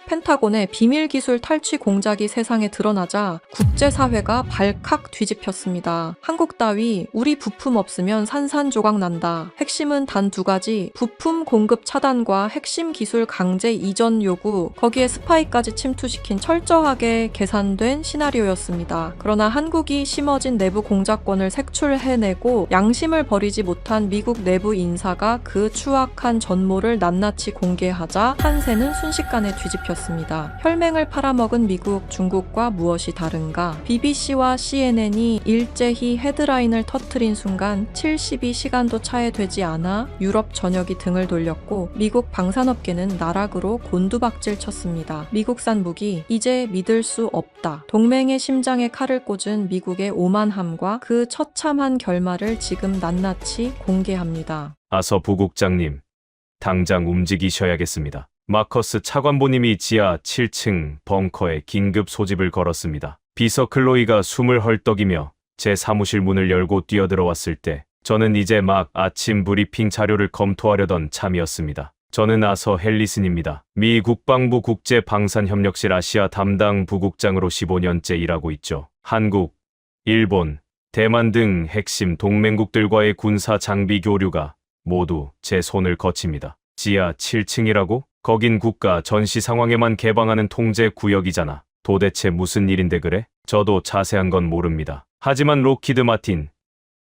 펜타곤의 비밀 기술 탈취 공작이 세상에 드러나자 국제사회가 발칵 뒤집혔습니다. 한국 따위 우리 부품 없으면 산산조각 난다. 핵심은 단 두 가지, 부품 공급 차단과 핵심 기술 강제 이전 요구, 거기에 스파이까지 침투시킨 철저하게 계산된 시나리오였습니다. 그러나 한국이 심어진 내부 공작권을 색출해내고 양심을 버리지 못한 미국 내부 인사가 그 추악한 전모를 낱낱이 공개하자 판세는 순식간에 뒤집혔습니다. 혈맹을 팔아먹은 미국, 중국과 무엇이 다른가? BBC와 CNN이 일제히 헤드라인을 터뜨린 순간 72시간도 차에 되지 않아 유럽 전역이 등을 돌렸고 미국 방산업계는 나락으로 곤두박질 쳤습니다. 미국산 무기 이제 믿을 수 없다. 동맹의 심장에 칼을 꽂은 미국의 오만함과 그 처참한 결말을 지금 낱낱이 공개합니다. 아서 부국장님, 당장 움직이셔야겠습니다. 마커스 차관보님이 지하 7층 벙커에 긴급 소집을 걸었습니다. 비서 클로이가 숨을 헐떡이며 제 사무실 문을 열고 뛰어들어왔을 때 저는 이제 막 아침 브리핑 자료를 검토하려던 참이었습니다. 저는 아서 헬리슨입니다. 미 국방부 국제방산협력실 아시아 담당 부국장으로 15년째 일하고 있죠. 한국, 일본, 대만 등 핵심 동맹국들과의 군사 장비 교류가 모두 제 손을 거칩니다. 지하 7층이라고? 거긴 국가 전시 상황에만 개방하는 통제 구역이잖아. 도대체 무슨 일인데 그래? 저도 자세한 건 모릅니다. 하지만 로키드 마틴,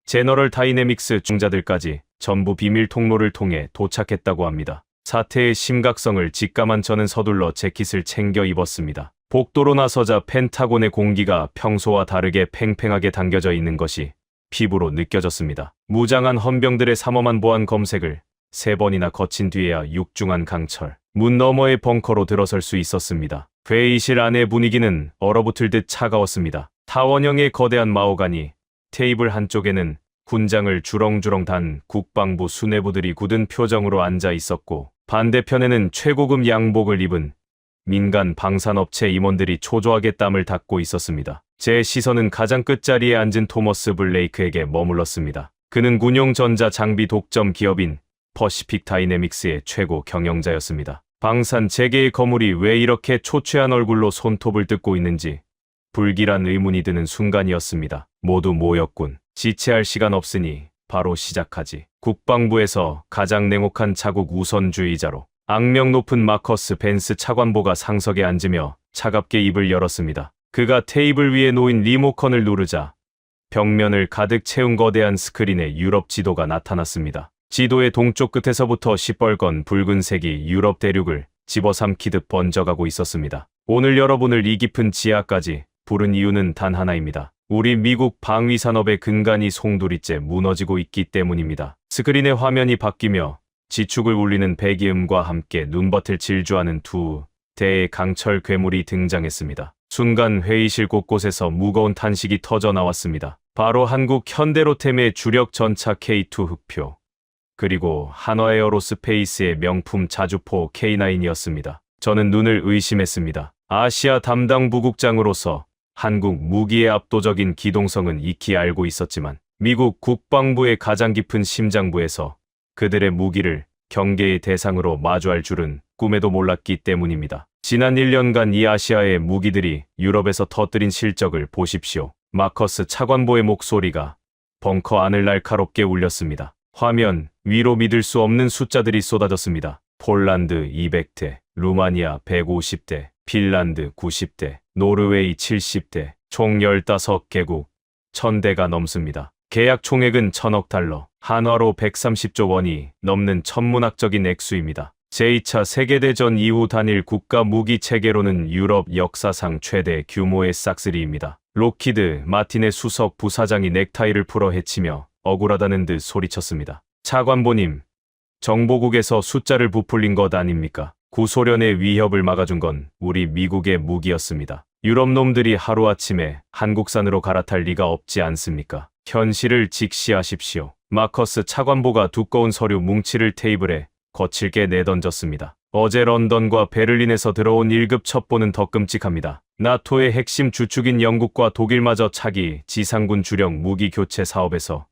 제너럴 다이내믹스 중자들까지 전부 비밀 통로를 통해 도착했다고 합니다. 사태의 심각성을 직감한 저는 서둘러 재킷을 챙겨 입었습니다. 복도로 나서자 펜타곤의 공기가 평소와 다르게 팽팽하게 당겨져 있는 것이 피부로 느껴졌습니다. 무장한 헌병들의 삼엄한 보안 검색을 3번이나 거친 뒤에야 육중한 강철, 문 너머의 벙커로 들어설 수 있었습니다. 회의실 안의 분위기는 얼어붙을 듯 차가웠습니다. 타원형의 거대한 마호가니, 테이블 한쪽에는 군장을 주렁주렁 단 국방부 수뇌부들이 굳은 표정으로 앉아 있었고 반대편에는 최고급 양복을 입은 민간 방산업체 임원들이 초조하게 땀을 닦고 있었습니다. 제 시선은 가장 끝자리에 앉은 토머스 블레이크에게 머물렀습니다. 그는 군용 전자 장비 독점 기업인 퍼시픽 다이내믹스의 최고 경영자였습니다. 방산 재계의 거물이 왜 이렇게 초췌한 얼굴로 손톱을 뜯고 있는지 불길한 의문이 드는 순간이었습니다. 모두 모였군. 지체할 시간 없으니 바로 시작하지. 국방부에서 가장 냉혹한 자국 우선주의자로 악명 높은 마커스 벤스 차관보가 상석에 앉으며 차갑게 입을 열었습니다. 그가 테이블 위에 놓인 리모컨을 누르자 벽면을 가득 채운 거대한 스크린에 유럽 지도가 나타났습니다. 지도의 동쪽 끝에서부터 시뻘건 붉은색이 유럽 대륙을 집어삼키듯 번져가고 있었습니다. 오늘 여러분을 이 깊은 지하까지 부른 이유는 단 하나입니다. 우리 미국 방위산업의 근간이 송두리째 무너지고 있기 때문입니다. 스크린의 화면이 바뀌며 지축을 울리는 배기음과 함께 눈밭을 질주하는 두 대의 강철 괴물이 등장했습니다. 순간 회의실 곳곳에서 무거운 탄식이 터져 나왔습니다. 바로 한국 현대로템의 주력 전차 K2 흑표, 그리고 한화에어로스페이스의 명품 자주포 K9이었습니다. 저는 눈을 의심했습니다. 아시아 담당 부국장으로서 한국 무기의 압도적인 기동성은 익히 알고 있었지만 미국 국방부의 가장 깊은 심장부에서 그들의 무기를 경계의 대상으로 마주할 줄은 꿈에도 몰랐기 때문입니다. 지난 1년간 이 아시아의 무기들이 유럽에서 터뜨린 실적을 보십시오. 마커스 차관보의 목소리가 벙커 안을 날카롭게 울렸습니다. 화면 위로 믿을 수 없는 숫자들이 쏟아졌습니다. 폴란드 200대, 루마니아 150대, 핀란드 90대, 노르웨이 70대, 총 15개국, 1000대가 넘습니다. 계약 총액은 1000억 달러, 한화로 130조 원이 넘는 천문학적인 액수입니다. 제2차 세계대전 이후 단일 국가 무기 체계로는 유럽 역사상 최대 규모의 싹쓸이입니다. 로키드 마틴의 수석 부사장이 넥타이를 풀어 헤치며 억울하다는 듯 소리쳤습니다. 차관보님, 정보국에서 숫자를 부풀린 것 아닙니까? 구소련의 위협을 막아준 건 우리 미국의 무기였습니다. 유럽 놈들이 하루아침에 한국산으로 갈아탈 리가 없지 않습니까? 현실을 직시하십시오. 마커스 차관보가 두꺼운 서류 뭉치를 테이블에 거칠게 내던졌습니다. 어제 런던과 베를린에서 들어온 1급 첩보는 더 끔찍합니다. 나토의 핵심 주축인 영국과 독일마저 차기 지상군 주력 무기 교체 사업에서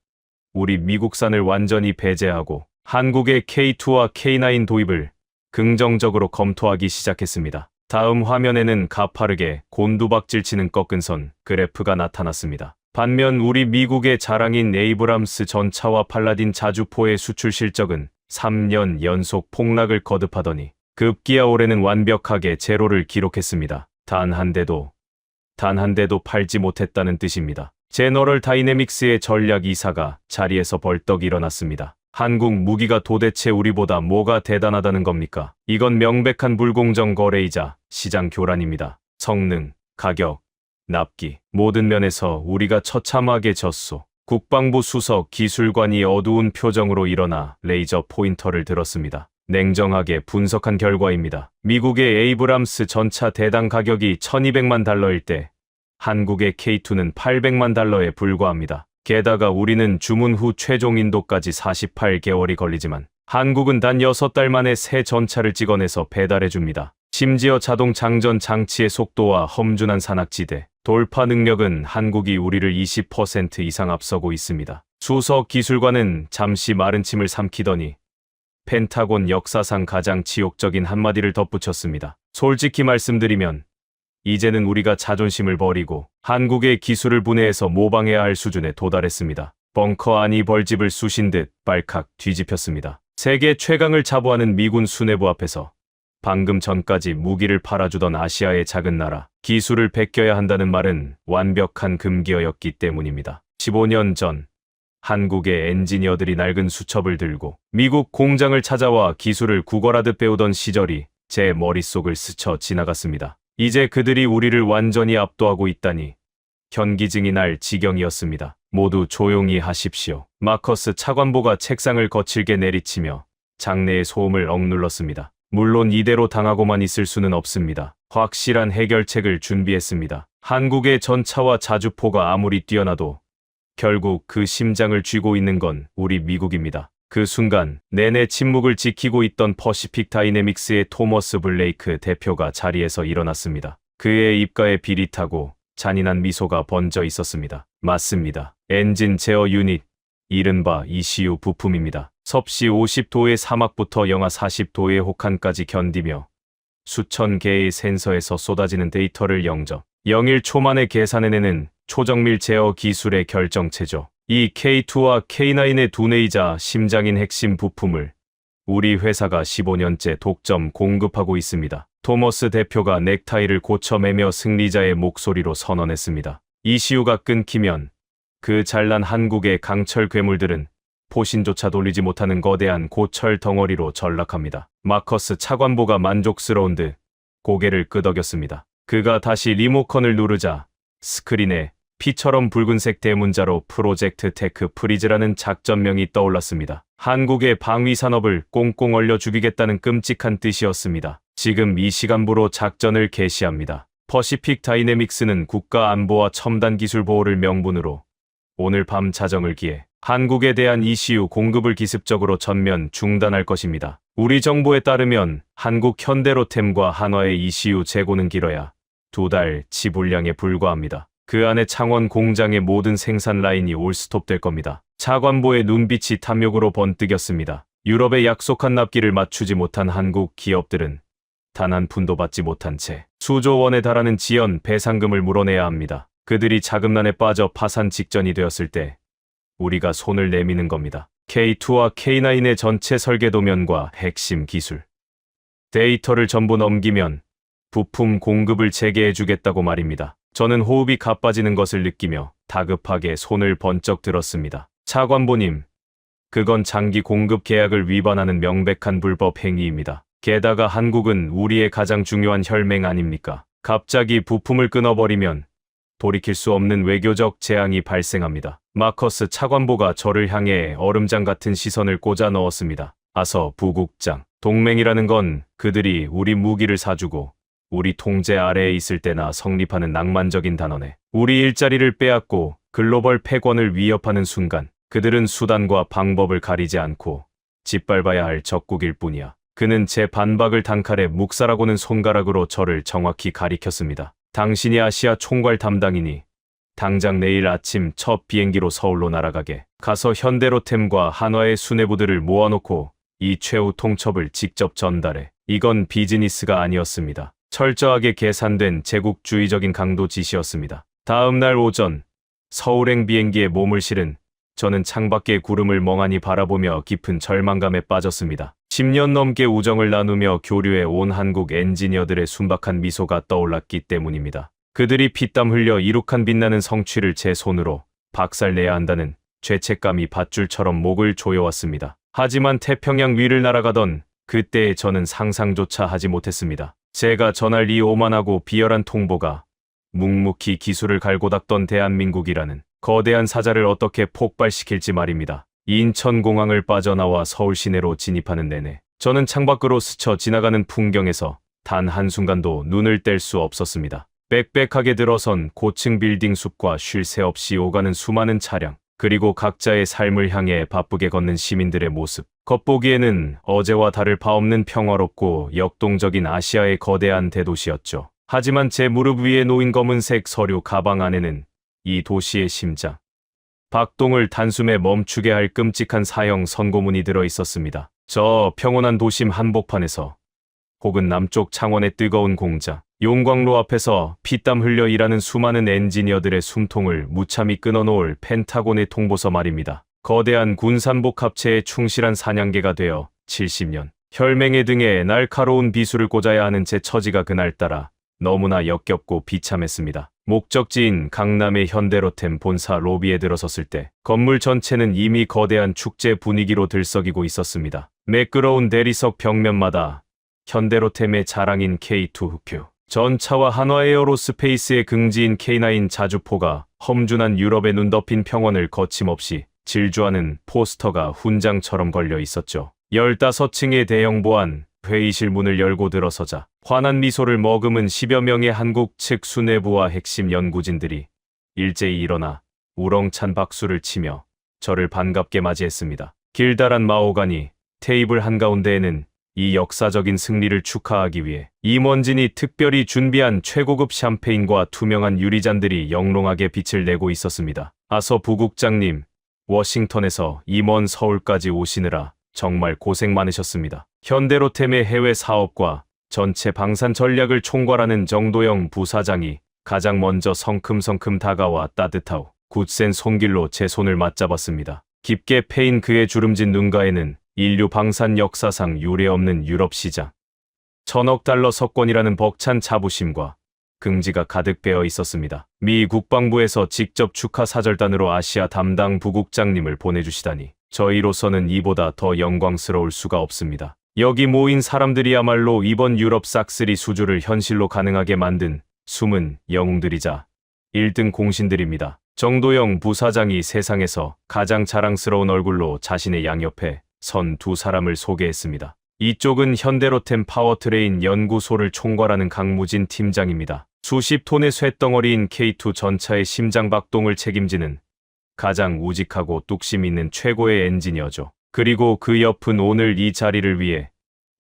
우리 미국산을 완전히 배제하고 한국의 K2와 K9 도입을 긍정적으로 검토하기 시작했습니다. 다음 화면에는 가파르게 곤두박질 치는 꺾은 선 그래프가 나타났습니다. 반면 우리 미국의 자랑인 에이브람스 전차와 팔라딘 자주포의 수출 실적은 3년 연속 폭락을 거듭하더니 급기야 올해는 완벽하게 제로를 기록했습니다. 단 한 대도 팔지 못했다는 뜻입니다. 제너럴 다이내믹스의 전략 이사가 자리에서 벌떡 일어났습니다. 한국 무기가 도대체 우리보다 뭐가 대단하다는 겁니까? 이건 명백한 불공정 거래이자 시장 교란입니다. 성능, 가격, 납기, 모든 면에서 우리가 처참하게 졌소. 국방부 수석 기술관이 어두운 표정으로 일어나 레이저 포인터를 들었습니다. 냉정하게 분석한 결과입니다. 미국의 에이브람스 전차 대당 가격이 1200만 달러일 때 한국의 K2는 800만 달러에 불과합니다. 게다가 우리는 주문 후 최종 인도까지 48개월이 걸리지만 한국은 단 6달 만에 새 전차를 찍어내서 배달해줍니다. 심지어 자동 장전 장치의 속도와 험준한 산악지대, 돌파 능력은 한국이 우리를 20% 이상 앞서고 있습니다. 수석 기술관은 잠시 마른 침을 삼키더니 펜타곤 역사상 가장 치욕적인 한마디를 덧붙였습니다. 솔직히 말씀드리면 이제는 우리가 자존심을 버리고 한국의 기술을 분해해서 모방해야 할 수준에 도달했습니다. 벙커 안이 벌집을 쑤신 듯 발칵 뒤집혔습니다. 세계 최강을 자부하는 미군 수뇌부 앞에서 방금 전까지 무기를 팔아주던 아시아의 작은 나라, 기술을 베껴야 한다는 말은 완벽한 금기어였기 때문입니다. 15년 전 한국의 엔지니어들이 낡은 수첩을 들고 미국 공장을 찾아와 기술을 구걸하듯 배우던 시절이 제 머릿속을 스쳐 지나갔습니다. 이제 그들이 우리를 완전히 압도하고 있다니 현기증이 날 지경이었습니다. 모두 조용히 하십시오. 마커스 차관보가 책상을 거칠게 내리치며 장내의 소음을 억눌렀습니다. 물론 이대로 당하고만 있을 수는 없습니다. 확실한 해결책을 준비했습니다. 한국의 전차와 자주포가 아무리 뛰어나도 결국 그 심장을 쥐고 있는 건 우리 미국입니다. 그 순간 내내 침묵을 지키고 있던 퍼시픽 다이내믹스의 토머스 블레이크 대표가 자리에서 일어났습니다. 그의 입가에 비릿하고 잔인한 미소가 번져 있었습니다. 맞습니다. 엔진 제어 유닛, 이른바 ECU 부품입니다. 섭씨 50도의 사막부터 영하 40도의 혹한까지 견디며 수천 개의 센서에서 쏟아지는 데이터를 0.01초 만에 계산해내는 초정밀 제어 기술의 결정체죠. 이 K2와 K9의 두뇌이자 심장인 핵심 부품을 우리 회사가 15년째 독점 공급하고 있습니다. 토머스 대표가 넥타이를 고쳐매며 승리자의 목소리로 선언했습니다. ECU가 끊기면 그 잘난 한국의 강철 괴물들은 포신조차 돌리지 못하는 거대한 고철 덩어리로 전락합니다. 마커스 차관보가 만족스러운 듯 고개를 끄덕였습니다. 그가 다시 리모컨을 누르자 스크린에 피처럼 붉은색 대문자로 프로젝트 테크 프리즈라는 작전명이 떠올랐습니다. 한국의 방위 산업을 꽁꽁 얼려 죽이겠다는 끔찍한 뜻이었습니다. 지금 이 시간부로 작전을 개시합니다. 퍼시픽 다이내믹스는 국가 안보와 첨단 기술 보호를 명분으로 오늘 밤 자정을 기해 한국에 대한 ECU 공급을 기습적으로 전면 중단할 것입니다. 우리 정보에 따르면 한국 현대로템과 한화의 ECU 재고는 길어야 2달치 분량에 불과합니다. 그 안에 창원 공장의 모든 생산 라인이 올스톱될 겁니다. 차관보의 눈빛이 탐욕으로 번뜩였습니다. 유럽의 약속한 납기를 맞추지 못한 한국 기업들은 단 한 푼도 받지 못한 채 수조 원에 달하는 지연 배상금을 물어내야 합니다. 그들이 자금난에 빠져 파산 직전이 되었을 때 우리가 손을 내미는 겁니다. K2와 K9의 전체 설계 도면과 핵심 기술, 데이터를 전부 넘기면 부품 공급을 재개해주겠다고 말입니다. 저는 호흡이 가빠지는 것을 느끼며 다급하게 손을 번쩍 들었습니다. 차관보님, 그건 장기 공급 계약을 위반하는 명백한 불법 행위입니다. 게다가 한국은 우리의 가장 중요한 혈맹 아닙니까? 갑자기 부품을 끊어버리면 돌이킬 수 없는 외교적 재앙이 발생합니다. 마커스 차관보가 저를 향해 얼음장 같은 시선을 꽂아 넣었습니다. 아서 부국장, 동맹이라는 건 그들이 우리 무기를 사주고 우리 통제 아래에 있을 때나 성립하는 낭만적인 단어네. 우리 일자리를 빼앗고 글로벌 패권을 위협하는 순간 그들은 수단과 방법을 가리지 않고 짓밟아야 할 적국일 뿐이야. 그는 제 반박을 단칼에 묵살하고는 손가락으로 저를 정확히 가리켰습니다. 당신이 아시아 총괄 담당이니 당장 내일 아침 첫 비행기로 서울로 날아가게. 가서 현대로템과 한화의 수뇌부들을 모아놓고 이 최후 통첩을 직접 전달해. 이건 비즈니스가 아니었습니다. 철저하게 계산된 제국주의적인 강도 지시였습니다. 다음 날 오전 서울행 비행기에 몸을 실은 저는 창밖의 구름을 멍하니 바라보며 깊은 절망감에 빠졌습니다. 10년 넘게 우정을 나누며 교류해 온 한국 엔지니어들의 순박한 미소가 떠올랐기 때문입니다. 그들이 피땀 흘려 이룩한 빛나는 성취를 제 손으로 박살내야 한다는 죄책감이 밧줄처럼 목을 조여왔습니다. 하지만 태평양 위를 날아가던 그때의 저는 상상조차 하지 못했습니다. 제가 전할 이 오만하고 비열한 통보가 묵묵히 기술을 갈고 닦던 대한민국이라는 거대한 사자를 어떻게 폭발시킬지 말입니다. 인천공항을 빠져나와 서울 시내로 진입하는 내내 저는 창밖으로 스쳐 지나가는 풍경에서 단 한순간도 눈을 뗄 수 없었습니다. 빽빽하게 들어선 고층 빌딩 숲과 쉴 새 없이 오가는 수많은 차량, 그리고 각자의 삶을 향해 바쁘게 걷는 시민들의 모습. 겉보기에는 어제와 다를 바 없는 평화롭고 역동적인 아시아의 거대한 대도시였죠. 하지만 제 무릎 위에 놓인 검은색 서류 가방 안에는 이 도시의 심장, 박동을 단숨에 멈추게 할 끔찍한 사형 선고문이 들어 있었습니다. 저 평온한 도심 한복판에서, 혹은 남쪽 창원의 뜨거운 공장, 용광로 앞에서 피땀 흘려 일하는 수많은 엔지니어들의 숨통을 무참히 끊어놓을 펜타곤의 통보서 말입니다. 거대한 군산복 합체에 충실한 사냥개가 되어 70년, 혈맹의 등에 날카로운 비수를 꽂아야 하는 제 처지가 그날따라 너무나 역겹고 비참했습니다. 목적지인 강남의 현대로템 본사 로비에 들어섰을 때 건물 전체는 이미 거대한 축제 분위기로 들썩이고 있었습니다. 매끄러운 대리석 벽면마다 현대로템의 자랑인 K2 흑표, 전차와 한화에어로스페이스의 긍지인 K9 자주포가 험준한 유럽의 눈 덮인 평원을 거침없이 질주하는 포스터가 훈장처럼 걸려 있었죠. 15층의 대형 보안 회의실 문을 열고 들어서자 환한 미소를 머금은 10여 명의 한국 측 수뇌부와 핵심 연구진들이 일제히 일어나 우렁찬 박수를 치며 저를 반갑게 맞이했습니다. 길다란 마호가니 테이블 한가운데에는 이 역사적인 승리를 축하하기 위해 임원진이 특별히 준비한 최고급 샴페인과 투명한 유리잔들이 영롱하게 빛을 내고 있었습니다. 아서 부국장님, 워싱턴에서 이 먼 서울까지 오시느라 정말 고생 많으셨습니다. 현대로템의 해외 사업과 전체 방산 전략을 총괄하는 정도영 부사장이 가장 먼저 성큼성큼 다가와 따뜻하고 굳센 손길로 제 손을 맞잡았습니다. 깊게 패인 그의 주름진 눈가에는 인류 방산 역사상 유례없는 유럽 시장, 1000억 달러 석권이라는 벅찬 자부심과 긍지가 가득 배어 있었습니다. 미 국방부에서 직접 축하 사절단으로 아시아 담당 부국장님을 보내주시다니 저희로서는 이보다 더 영광스러울 수가 없습니다. 여기 모인 사람들이야말로 이번 유럽 싹쓸이 수주를 현실로 가능하게 만든 숨은 영웅들이자 1등 공신들입니다. 정도영 부사장이 세상에서 가장 자랑스러운 얼굴로 자신의 양옆에 선 두 사람을 소개했습니다. 이쪽은 현대로템 파워트레인 연구소를 총괄하는 강무진 팀장입니다. 수십 톤의 쇳덩어리인 K2 전차의 심장 박동을 책임지는 가장 우직하고 뚝심 있는 최고의 엔지니어죠. 그리고 그 옆은 오늘 이 자리를 위해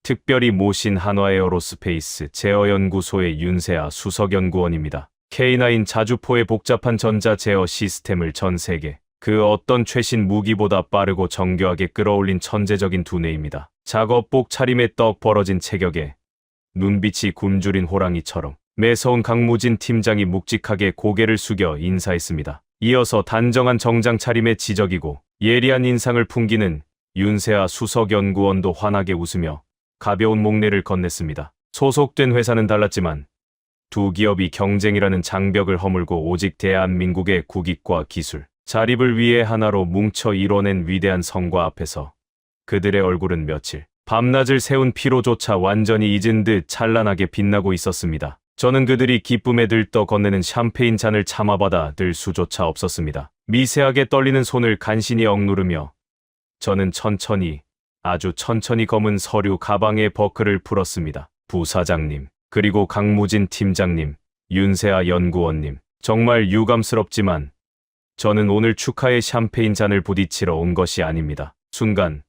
특별히 모신 한화에어로스페이스 제어연구소의 윤세아 수석연구원입니다. K9 자주포의 복잡한 전자 제어 시스템을 전 세계 그 어떤 최신 무기보다 빠르고 정교하게 끌어올린 천재적인 두뇌입니다. 작업복 차림에 떡 벌어진 체격에 눈빛이 굶주린 호랑이처럼 매서운 강무진 팀장이 묵직하게 고개를 숙여 인사했습니다. 이어서 단정한 정장 차림의 지적이고 예리한 인상을 풍기는 윤세아 수석연구원도 환하게 웃으며 가벼운 목례를 건넸습니다. 소속된 회사는 달랐지만 두 기업이 경쟁이라는 장벽을 허물고 오직 대한민국의 국익과 기술, 자립을 위해 하나로 뭉쳐 이뤄낸 위대한 성과 앞에서 그들의 얼굴은 며칠 밤낮을 세운 피로조차 완전히 잊은 듯 찬란하게 빛나고 있었습니다. 저는 그들이 기쁨에 들떠 건네는 샴페인 잔을 참아받아 들 수조차 없었습니다. 미세하게 떨리는 손을 간신히 억누르며 저는 천천히, 아주 천천히 검은 서류 가방의 버클을 풀었습니다. 부사장님, 그리고 강무진 팀장님, 윤세아 연구원님, 정말 유감스럽지만 저는 오늘 축하의 샴페인 잔을 부딪히러 온 것이 아닙니다. 순간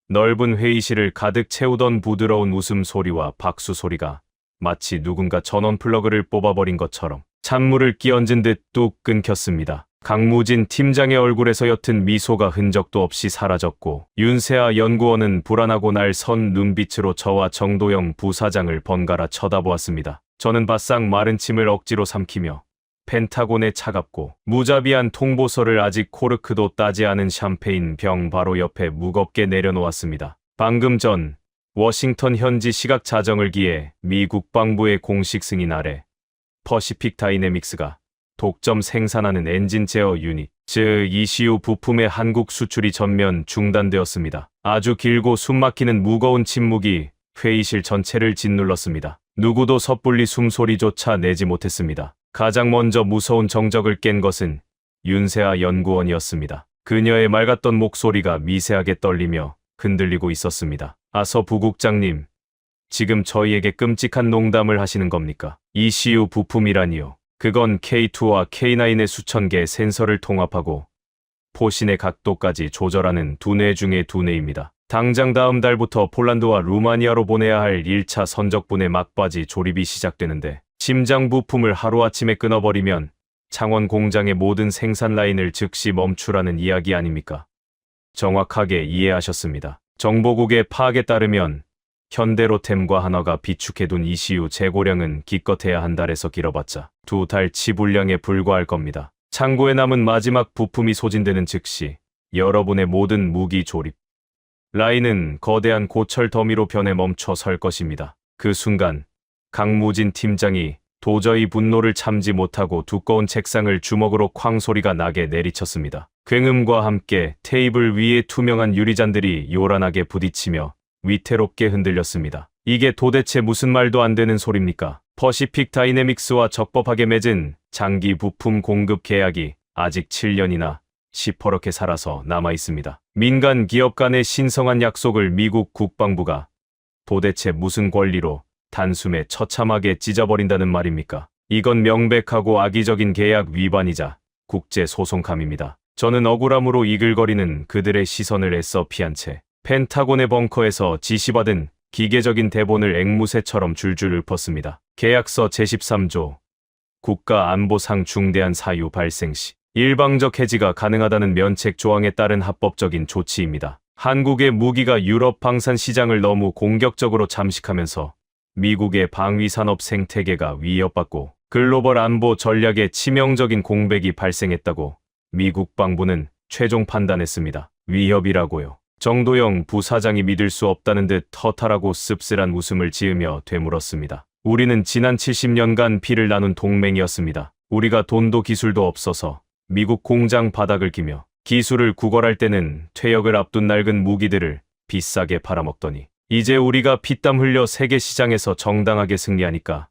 넓은 회의실을 가득 채우던 부드러운 웃음소리와 박수소리가 마치 누군가 전원 플러그를 뽑아버린 것처럼 찬물을 끼얹은 듯 뚝 끊겼습니다. 강무진 팀장의 얼굴에서 옅은 미소가 흔적도 없이 사라졌고 윤세아 연구원은 불안하고 날 선 눈빛으로 저와 정도영 부사장을 번갈아 쳐다보았습니다. 저는 바싹 마른 침을 억지로 삼키며 펜타곤의 차갑고 무자비한 통보서를 아직 코르크도 따지 않은 샴페인 병 바로 옆에 무겁게 내려놓았습니다. 방금 전 워싱턴 현지 시각 자정을 기해 미 국방부의 공식 승인 아래 퍼시픽 다이내믹스가 독점 생산하는 엔진 제어 유닛, 즉 ECU 부품의 한국 수출이 전면 중단되었습니다. 아주 길고 숨막히는 무거운 침묵이 회의실 전체를 짓눌렀습니다. 누구도 섣불리 숨소리조차 내지 못했습니다. 가장 먼저 무서운 정적을 깬 것은 윤세아 연구원이었습니다. 그녀의 맑았던 목소리가 미세하게 떨리며 흔들리고 있었습니다. 서 부국장님, 지금 저희에게 끔찍한 농담을 하시는 겁니까? ECU 부품이라니요. 그건 K2와 K9의 수천 개의 센서를 통합하고 포신의 각도까지 조절하는 두뇌 중의 두뇌입니다. 당장 다음 달부터 폴란드와 루마니아로 보내야 할 1차 선적분의 막바지 조립이 시작되는데 심장 부품을 하루아침에 끊어버리면 창원 공장의 모든 생산 라인을 즉시 멈추라는 이야기 아닙니까? 정확하게 이해하셨습니다. 정보국의 파악에 따르면 현대로템과 한화가 비축해둔 ECU 재고량은 기껏해야 한 달에서 길어봤자 2달치 분량에 불과할 겁니다. 창고에 남은 마지막 부품이 소진되는 즉시 여러분의 모든 무기 조립 라인은 거대한 고철 더미로 변해 멈춰 설 것입니다. 그 순간 강무진 팀장이 도저히 분노를 참지 못하고 두꺼운 책상을 주먹으로 쾅 소리가 나게 내리쳤습니다. 굉음과 함께 테이블 위에 투명한 유리잔들이 요란하게 부딪히며 위태롭게 흔들렸습니다. 이게 도대체 무슨 말도 안 되는 소리입니까? 퍼시픽 다이내믹스와 적법하게 맺은 장기 부품 공급 계약이 아직 7년이나 시퍼렇게 살아서 남아 있습니다. 민간 기업 간의 신성한 약속을 미국 국방부가 도대체 무슨 권리로 단숨에 처참하게 찢어버린다는 말입니까? 이건 명백하고 악의적인 계약 위반이자 국제소송감입니다. 저는 억울함으로 이글거리는 그들의 시선을 애써 피한 채 펜타곤의 벙커에서 지시받은 기계적인 대본을 앵무새처럼 줄줄 읊었습니다. 계약서 제13조 국가안보상 중대한 사유 발생 시 일방적 해지가 가능하다는 면책 조항에 따른 합법적인 조치입니다. 한국의 무기가 유럽 방산 시장을 너무 공격적으로 잠식하면서 미국의 방위산업 생태계가 위협받고 글로벌 안보 전략에 치명적인 공백이 발생했다고 미 국방부는 최종 판단했습니다. 위협이라고요. 정도영 부사장이 믿을 수 없다는 듯 허탈하고 씁쓸한 웃음을 지으며 되물었습니다. 우리는 지난 70년간 피를 나눈 동맹이었습니다. 우리가 돈도 기술도 없어서 미국 공장 바닥을 기며 기술을 구걸할 때는 퇴역을 앞둔 낡은 무기들을 비싸게 팔아먹더니 이제 우리가 피땀 흘려 세계 시장에서 정당하게 승리하니까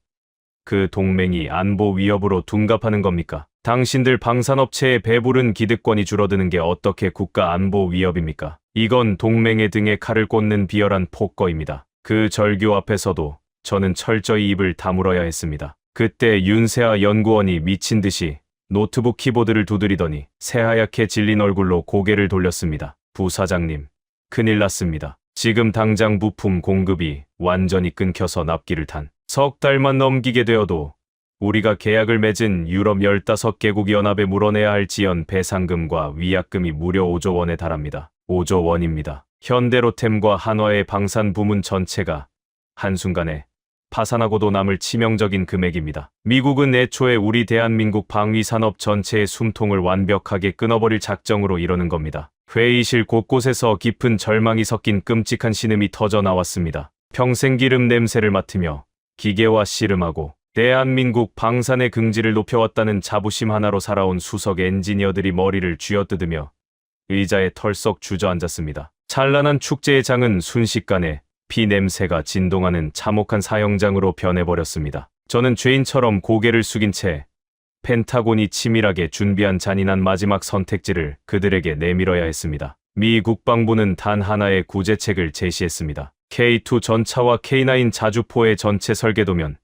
그 동맹이 안보 위협으로 둔갑하는 겁니까? 당신들 방산업체의 배부른 기득권이 줄어드는 게 어떻게 국가 안보 위협입니까? 이건 동맹의 등에 칼을 꽂는 비열한 폭거입니다. 그 절규 앞에서도 저는 철저히 입을 다물어야 했습니다. 그때 윤세아 연구원이 미친 듯이 노트북 키보드를 두드리더니 새하얗게 질린 얼굴로 고개를 돌렸습니다. 부사장님, 큰일 났습니다. 지금 당장 부품 공급이 완전히 끊겨서 납기를 탄 석 달만 넘기게 되어도 우리가 계약을 맺은 유럽 15개국 연합에 물어내야 할 지연 배상금과 위약금이 무려 5조 원에 달합니다. 5조 원입니다. 현대로템과 한화의 방산 부문 전체가 한순간에 파산하고도 남을 치명적인 금액입니다. 미국은 애초에 우리 대한민국 방위산업 전체의 숨통을 완벽하게 끊어버릴 작정으로 이러는 겁니다. 회의실 곳곳에서 깊은 절망이 섞인 끔찍한 신음이 터져 나왔습니다. 평생 기름 냄새를 맡으며 기계와 씨름하고 대한민국 방산의 긍지를 높여왔다는 자부심 하나로 살아온 수석 엔지니어들이 머리를 쥐어뜯으며 의자에 털썩 주저앉았습니다. 찬란한 축제의 장은 순식간에 피 냄새가 진동하는 참혹한 사형장으로 변해버렸습니다. 저는 죄인처럼 고개를 숙인 채 펜타곤이 치밀하게 준비한 잔인한 마지막 선택지를 그들에게 내밀어야 했습니다. 미 국방부는 단 하나의 구제책을 제시했습니다. K2 전차와 K9 자주포의 전체 설계도면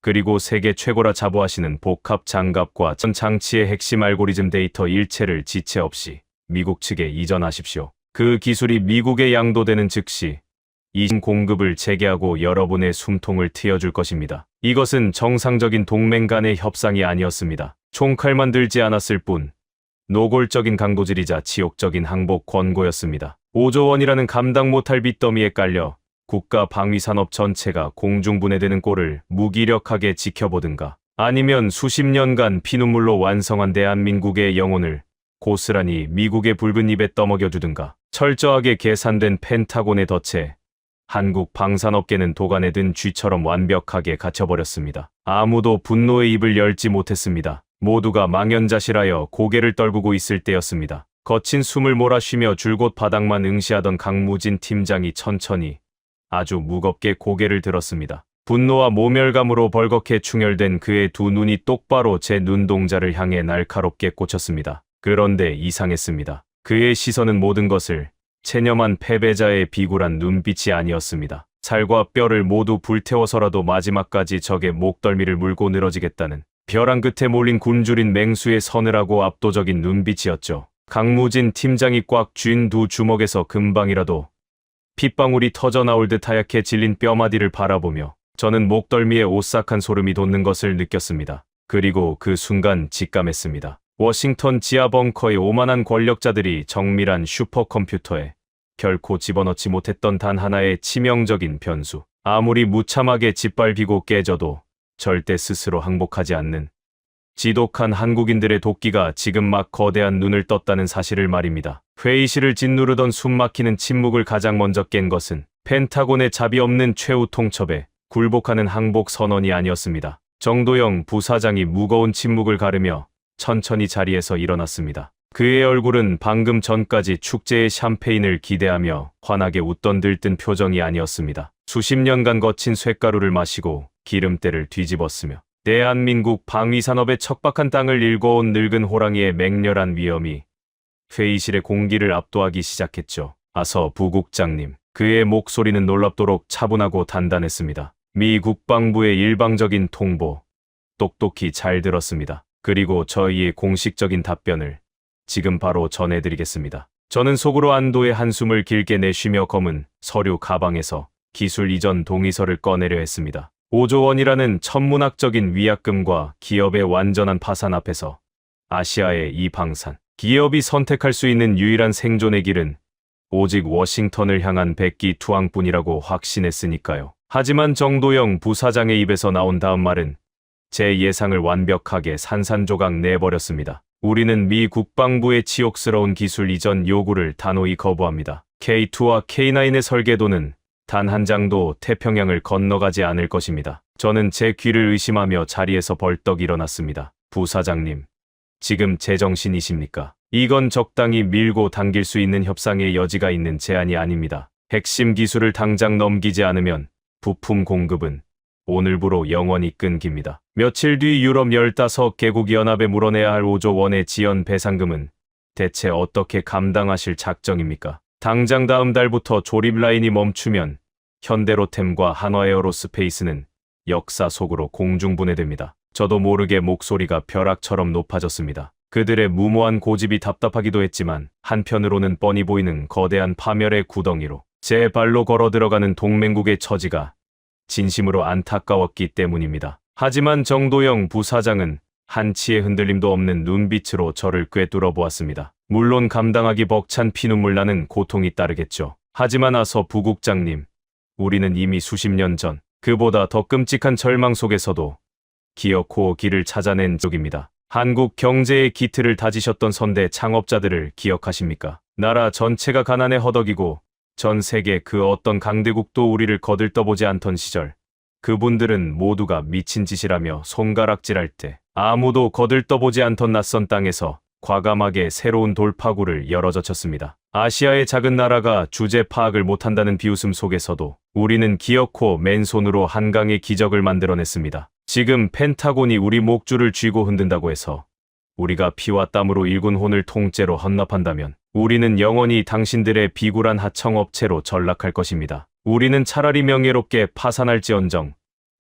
그리고 세계 최고라 자부하시는 복합 장갑과 전 장치의 핵심 알고리즘 데이터 일체를 지체 없이 미국 측에 이전하십시오. 그 기술이 미국에 양도되는 즉시 이 공급을 재개하고 여러분의 숨통을 트여줄 것입니다. 이것은 정상적인 동맹 간의 협상이 아니었습니다. 총칼만 들지 않았을 뿐 노골적인 강도질이자 치욕적인 항복 권고였습니다. 5조 원이라는 감당 못할 빚더미에 깔려 국가 방위산업 전체가 공중분해되는 꼴을 무기력하게 지켜보든가 아니면 수십 년간 피눈물로 완성한 대한민국의 영혼을 고스란히 미국의 붉은 입에 떠먹여주든가 철저하게 계산된 펜타곤의 덫에 한국 방산업계는 도간에 든 쥐처럼 완벽하게 갇혀버렸습니다. 아무도 분노의 입을 열지 못했습니다. 모두가 망연자실하여 고개를 떨구고 있을 때였습니다. 거친 숨을 몰아쉬며 줄곧 바닥만 응시하던 강무진 팀장이 천천히 아주 무겁게 고개를 들었습니다. 분노와 모멸감으로 벌겋게 충혈된 그의 두 눈이 똑바로 제 눈동자를 향해 날카롭게 꽂혔습니다. 그런데 이상했습니다. 그의 시선은 모든 것을 체념한 패배자의 비굴한 눈빛이 아니었습니다. 살과 뼈를 모두 불태워서라도 마지막까지 적의 목덜미를 물고 늘어지겠다는 벼랑 끝에 몰린 굶주린 맹수의 서늘하고 압도적인 눈빛이었죠. 강무진 팀장이 꽉 쥔 두 주먹에서 금방이라도 핏방울이 터져나올 듯 하얗게 질린 뼈마디를 바라보며 저는 목덜미에 오싹한 소름이 돋는 것을 느꼈습니다. 그리고 그 순간 직감했습니다. 워싱턴 지하 벙커의 오만한 권력자들이 정밀한 슈퍼컴퓨터에 결코 집어넣지 못했던 단 하나의 치명적인 변수. 아무리 무참하게 짓밟히고 깨져도 절대 스스로 항복하지 않는 지독한 한국인들의 도끼가 지금 막 거대한 눈을 떴다는 사실을 말입니다. 회의실을 짓누르던 숨막히는 침묵을 가장 먼저 깬 것은 펜타곤의 자비 없는 최후 통첩에 굴복하는 항복 선언이 아니었습니다. 정도영 부사장이 무거운 침묵을 가르며 천천히 자리에서 일어났습니다. 그의 얼굴은 방금 전까지 축제의 샴페인을 기대하며 환하게 웃던 들뜬 표정이 아니었습니다. 수십 년간 거친 쇳가루를 마시고 기름때를 뒤집었으며 대한민국 방위산업의 척박한 땅을 일궈온 늙은 호랑이의 맹렬한 위엄이 회의실의 공기를 압도하기 시작했죠. 아서 부국장님. 그의 목소리는 놀랍도록 차분하고 단단했습니다. 미 국방부의 일방적인 통보, 똑똑히 잘 들었습니다. 그리고 저희의 공식적인 답변을 지금 바로 전해드리겠습니다. 저는 속으로 안도의 한숨을 길게 내쉬며 검은 서류 가방에서 기술 이전 동의서를 꺼내려 했습니다. 5조 원이라는 천문학적인 위약금과 기업의 완전한 파산 앞에서 아시아의 이 방산, 기업이 선택할 수 있는 유일한 생존의 길은 오직 워싱턴을 향한 백기 투항뿐이라고 확신했으니까요. 하지만 정도영 부사장의 입에서 나온 다음 말은 제 예상을 완벽하게 산산조각 내버렸습니다. 우리는 미 국방부의 치욕스러운 기술 이전 요구를 단호히 거부합니다. K2와 K9의 설계도는 단 한 장도 태평양을 건너가지 않을 것입니다. 저는 제 귀를 의심하며 자리에서 벌떡 일어났습니다. 부사장님, 지금 제정신이십니까? 이건 적당히 밀고 당길 수 있는 협상의 여지가 있는 제안이 아닙니다. 핵심 기술을 당장 넘기지 않으면 부품 공급은 오늘부로 영원히 끊깁니다. 며칠 뒤 유럽 15개국 연합에 물어내야 할 5조 원의 지연 배상금은 대체 어떻게 감당하실 작정입니까? 당장 다음 달부터 조립 라인이 멈추면 현대로템과 한화에어로스페이스는 역사 속으로 공중분해됩니다. 저도 모르게 목소리가 벼락처럼 높아졌습니다. 그들의 무모한 고집이 답답하기도 했지만 한편으로는 뻔히 보이는 거대한 파멸의 구덩이로 제 발로 걸어 들어가는 동맹국의 처지가 진심으로 안타까웠기 때문입니다. 하지만 정도영 부사장은 한치의 흔들림도 없는 눈빛으로 저를 꿰뚫어 보았습니다. 물론 감당하기 벅찬 피눈물 나는 고통이 따르겠죠. 하지만 아서 부국장님, 우리는 이미 수십 년 전 그보다 더 끔찍한 절망 속에서도 기어코 길을 찾아낸 쪽입니다. 한국 경제의 기틀을 다지셨던 선대 창업자들을 기억하십니까? 나라 전체가 가난에 허덕이고 전 세계 그 어떤 강대국도 우리를 거들떠보지 않던 시절, 그분들은 모두가 미친 짓이라며 손가락질할 때 아무도 거들떠보지 않던 낯선 땅에서 과감하게 새로운 돌파구를 열어젖혔습니다. 아시아의 작은 나라가 주제 파악을 못한다는 비웃음 속에서도 우리는 기어코 맨손으로 한강의 기적을 만들어냈습니다. 지금 펜타곤이 우리 목줄을 쥐고 흔든다고 해서 우리가 피와 땀으로 일군 혼을 통째로 헌납한다면 우리는 영원히 당신들의 비굴한 하청업체로 전락할 것입니다. 우리는 차라리 명예롭게 파산할지언정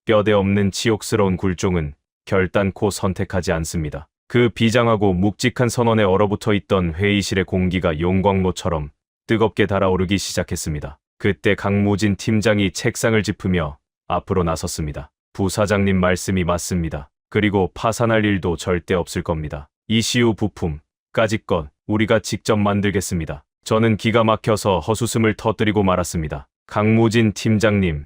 뼈대 없는 치욕스러운 굴종은 결단코 선택하지 않습니다. 그 비장하고 묵직한 선언에 얼어붙어 있던 회의실의 공기가 용광로처럼 뜨겁게 달아오르기 시작했습니다. 그때 강무진 팀장이 책상을 짚으며 앞으로 나섰습니다. 부사장님 말씀이 맞습니다. 그리고 파산할 일도 절대 없을 겁니다. 이시우 부품까지껏 우리가 직접 만들겠습니다. 저는 기가 막혀서 헛웃음을 터뜨리고 말았습니다. 강무진 팀장님,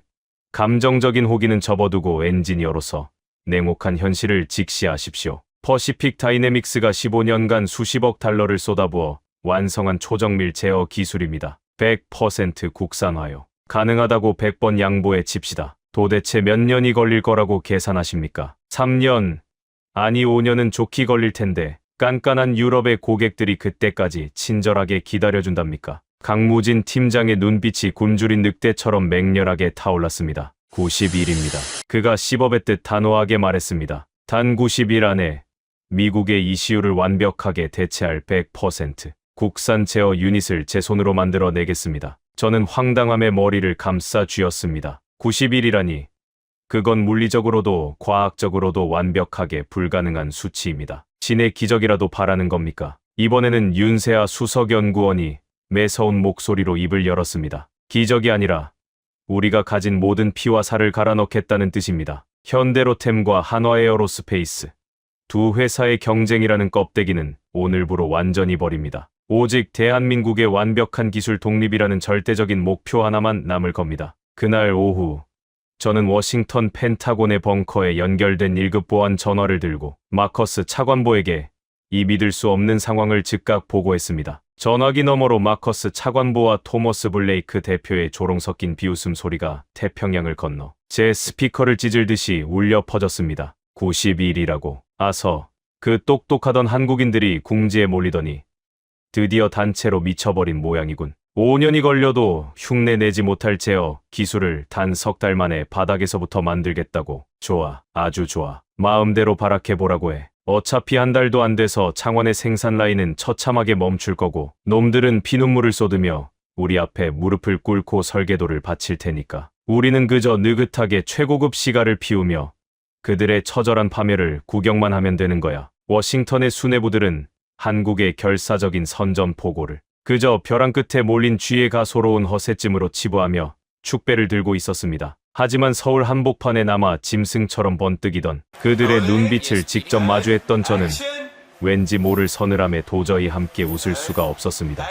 감정적인 호기는 접어두고 엔지니어로서 냉혹한 현실을 직시하십시오. 퍼시픽 다이내믹스가 15년간 수십억 달러를 쏟아부어 완성한 초정밀 제어 기술입니다. 100% 국산화요. 가능하다고 100번 양보해 칩시다. 도대체 몇 년이 걸릴 거라고 계산하십니까? 3년, 아니 5년은 좋게 걸릴 텐데 깐깐한 유럽의 고객들이 그때까지 친절하게 기다려준답니까? 강무진 팀장의 눈빛이 굶주린 늑대처럼 맹렬하게 타올랐습니다. 90일입니다. 그가 씹어뱉듯 단호하게 말했습니다. 단 90일 안에 미국의 ECU를 완벽하게 대체할 100% 국산 제어 유닛을 제 손으로 만들어 내겠습니다. 저는 황당함에 머리를 감싸 쥐었습니다. 90일이라니. 그건 물리적으로도 과학적으로도 완벽하게 불가능한 수치입니다. 신의 기적이라도 바라는 겁니까? 이번에는 윤세아 수석연구원이 매서운 목소리로 입을 열었습니다. 기적이 아니라 우리가 가진 모든 피와 살을 갈아 넣겠다는 뜻입니다. 현대로템과 한화에어로스페이스 두 회사의 경쟁이라는 껍데기는 오늘부로 완전히 버립니다. 오직 대한민국의 완벽한 기술 독립이라는 절대적인 목표 하나만 남을 겁니다. 그날 오후 저는 워싱턴 펜타곤의 벙커에 연결된 1급 보안 전화를 들고 마커스 차관보에게 이 믿을 수 없는 상황을 즉각 보고했습니다. 전화기 너머로 마커스 차관보와 토머스 블레이크 대표의 조롱 섞인 비웃음 소리가 태평양을 건너 제 스피커를 찢을듯이 울려 퍼졌습니다. 90일이라고. 아서 그 똑똑하던 한국인들이 궁지에 몰리더니 드디어 단체로 미쳐버린 모양이군. 5년이 걸려도 흉내내지 못할 제어 기술을 단 석 달 만에 바닥에서부터 만들겠다고. 좋아, 아주 좋아. 마음대로 발악해보라고 해. 어차피 한 달도 안 돼서 창원의 생산 라인은 처참하게 멈출 거고 놈들은 피눈물을 쏟으며 우리 앞에 무릎을 꿇고 설계도를 바칠 테니까. 우리는 그저 느긋하게 최고급 시가를 피우며 그들의 처절한 파멸을 구경만 하면 되는 거야. 워싱턴의 수뇌부들은 한국의 결사적인 선전포고를 그저 벼랑 끝에 몰린 쥐의 가소로운 허세쯤으로 치부하며 축배를 들고 있었습니다. 하지만 서울 한복판에 남아 짐승처럼 번뜩이던 그들의 눈빛을 직접 마주했던 저는 왠지 모를 서늘함에 도저히 함께 웃을 수가 없었습니다.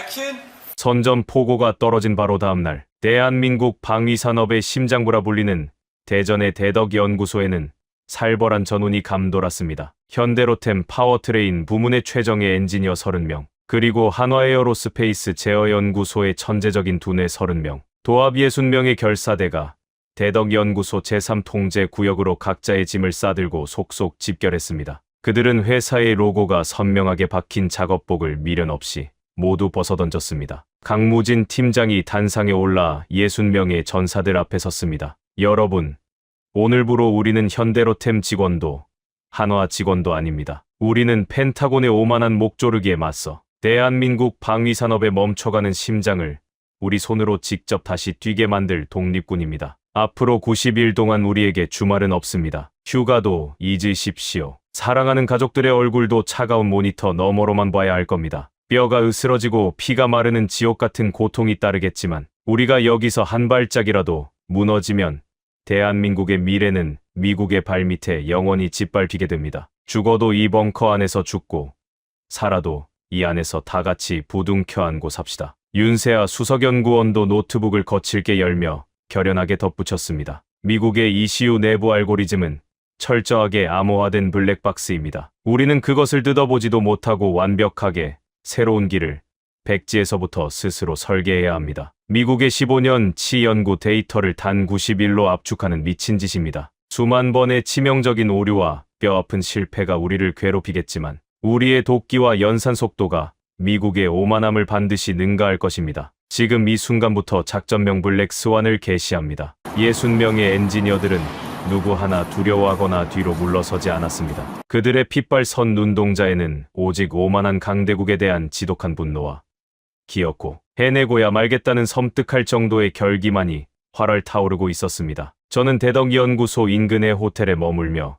선전포고가 떨어진 바로 다음 날 대한민국 방위산업의 심장부라 불리는 대전의 대덕연구소에는 살벌한 전운이 감돌았습니다. 현대로템 파워트레인 부문의 최정예 엔지니어 30명, 그리고 한화에어로스페이스 제어연구소의 천재적인 두뇌 30명, 도합 60명의 결사대가 대덕연구소 제3통제구역으로 각자의 짐을 싸들고 속속 집결했습니다. 그들은 회사의 로고가 선명하게 박힌 작업복을 미련 없이 모두 벗어던졌습니다. 강무진 팀장이 단상에 올라 60명의 전사들 앞에 섰습니다. 여러분, 오늘부로 우리는 현대로템 직원도 한화 직원도 아닙니다. 우리는 펜타곤의 오만한 목조르기에 맞서 대한민국 방위산업에 멈춰가는 심장을 우리 손으로 직접 다시 뛰게 만들 독립군입니다. 앞으로 90일 동안 우리에게 주말은 없습니다. 휴가도 잊으십시오. 사랑하는 가족들의 얼굴도 차가운 모니터 너머로만 봐야 할 겁니다. 뼈가 으스러지고 피가 마르는 지옥 같은 고통이 따르겠지만 우리가 여기서 한 발짝이라도 무너지면 대한민국의 미래는 미국의 발밑에 영원히 짓밟히게 됩니다. 죽어도 이 벙커 안에서 죽고 살아도 이 안에서 다 같이 부둥켜 안고 삽시다. 윤세아 수석연구원도 노트북을 거칠게 열며 결연하게 덧붙였습니다. 미국의 ECU 내부 알고리즘은 철저하게 암호화된 블랙박스입니다. 우리는 그것을 뜯어보지도 못하고 완벽하게 새로운 길을 백지에서부터 스스로 설계해야 합니다. 미국의 15년 치 연구 데이터를 단 90일로 압축하는 미친 짓입니다. 수만 번의 치명적인 오류와 뼈아픈 실패가 우리를 괴롭히겠지만 우리의 도끼와 연산 속도가 미국의 오만함을 반드시 능가할 것입니다. 지금 이 순간부터 작전명 블랙 스완을 개시합니다. 60명의 엔지니어들은 누구 하나 두려워하거나 뒤로 물러서지 않았습니다. 그들의 핏발 선 눈동자에는 오직 오만한 강대국에 대한 지독한 분노와 기었고 해내고야 말겠다는 섬뜩할 정도의 결기만이 활활 타오르고 있었습니다. 저는 대덕연구소 인근의 호텔에 머물며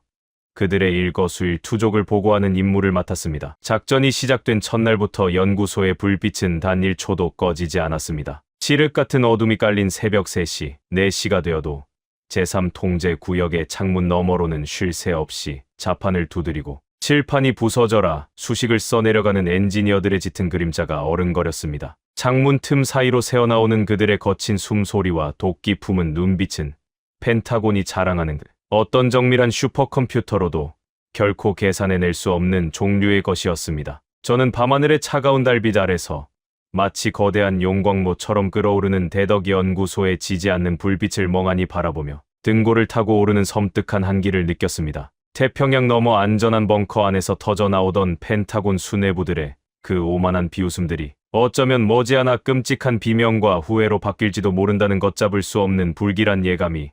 그들의 일거수일투족을 보고하는 임무를 맡았습니다. 작전이 시작된 첫날부터 연구소의 불빛은 단 1초도 꺼지지 않았습니다. 칠흑 같은 어둠이 깔린 새벽 3시, 4시가 되어도 제3통제구역의 창문 너머로는 쉴 새 없이 자판을 두드리고 칠판이 부서져라 수식을 써내려가는 엔지니어들의 짙은 그림자가 어른거렸습니다. 창문 틈 사이로 새어나오는 그들의 거친 숨소리와 도끼 품은 눈빛은 펜타곤이 자랑하는 어떤 정밀한 슈퍼컴퓨터로도 결코 계산해낼 수 없는 종류의 것이었습니다. 저는 밤하늘의 차가운 달빛 아래서 마치 거대한 용광로처럼 끓어오르는 대덕 연구소에 지지 않는 불빛을 멍하니 바라보며 등골을 타고 오르는 섬뜩한 한기를 느꼈습니다. 태평양 너머 안전한 벙커 안에서 터져 나오던 펜타곤 수뇌부들의 그 오만한 비웃음들이 어쩌면 머지않아 끔찍한 비명과 후회로 바뀔지도 모른다는 걷잡을 수 없는 불길한 예감이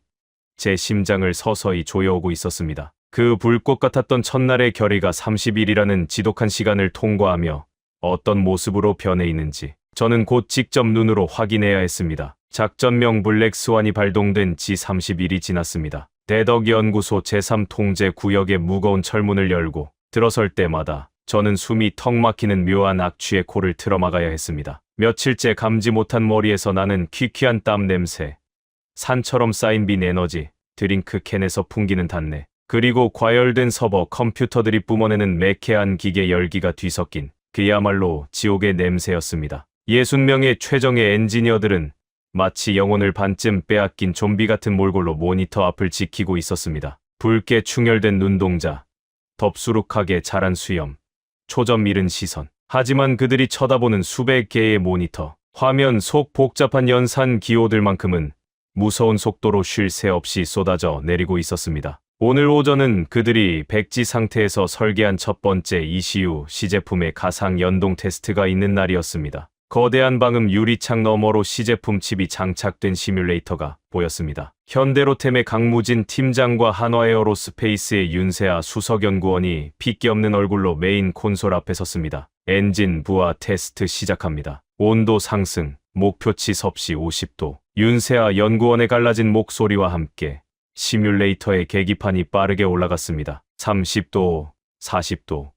제 심장을 서서히 조여오고 있었습니다. 그 불꽃 같았던 첫날의 결의가 30일이라는 지독한 시간을 통과하며 어떤 모습으로 변해 있는지 저는 곧 직접 눈으로 확인해야 했습니다. 작전명 블랙스완이 발동된 지 30일이 지났습니다. 대덕연구소 제3통제구역의 무거운 철문을 열고 들어설 때마다 저는 숨이 턱 막히는 묘한 악취의 코를 틀어막아야 했습니다. 며칠째 감지 못한 머리에서 나는 퀴퀴한 땀 냄새, 산처럼 쌓인 빈 에너지, 드링크 캔에서 풍기는 단내, 그리고 과열된 서버 컴퓨터들이 뿜어내는 매캐한 기계 열기가 뒤섞인 그야말로 지옥의 냄새였습니다. 60명의 최정예 엔지니어들은 마치 영혼을 반쯤 빼앗긴 좀비 같은 몰골로 모니터 앞을 지키고 있었습니다. 붉게 충혈된 눈동자, 덥수룩하게 자란 수염, 초점 잃은 시선. 하지만 그들이 쳐다보는 수백 개의 모니터, 화면 속 복잡한 연산 기호들만큼은 무서운 속도로 쉴 새 없이 쏟아져 내리고 있었습니다. 오늘 오전은 그들이 백지 상태에서 설계한 첫 번째 ECU 시제품의 가상 연동 테스트가 있는 날이었습니다. 거대한 방음 유리창 너머로 시제품 칩이 장착된 시뮬레이터가 보였습니다. 현대로템의 강무진 팀장과 한화에어로스페이스의 윤세아 수석연구원이 핏기 없는 얼굴로 메인 콘솔 앞에 섰습니다. 엔진 부하 테스트 시작합니다. 온도 상승, 목표치 섭씨 50도. 윤세아 연구원의 갈라진 목소리와 함께 시뮬레이터의 계기판이 빠르게 올라갔습니다. 30도, 40도,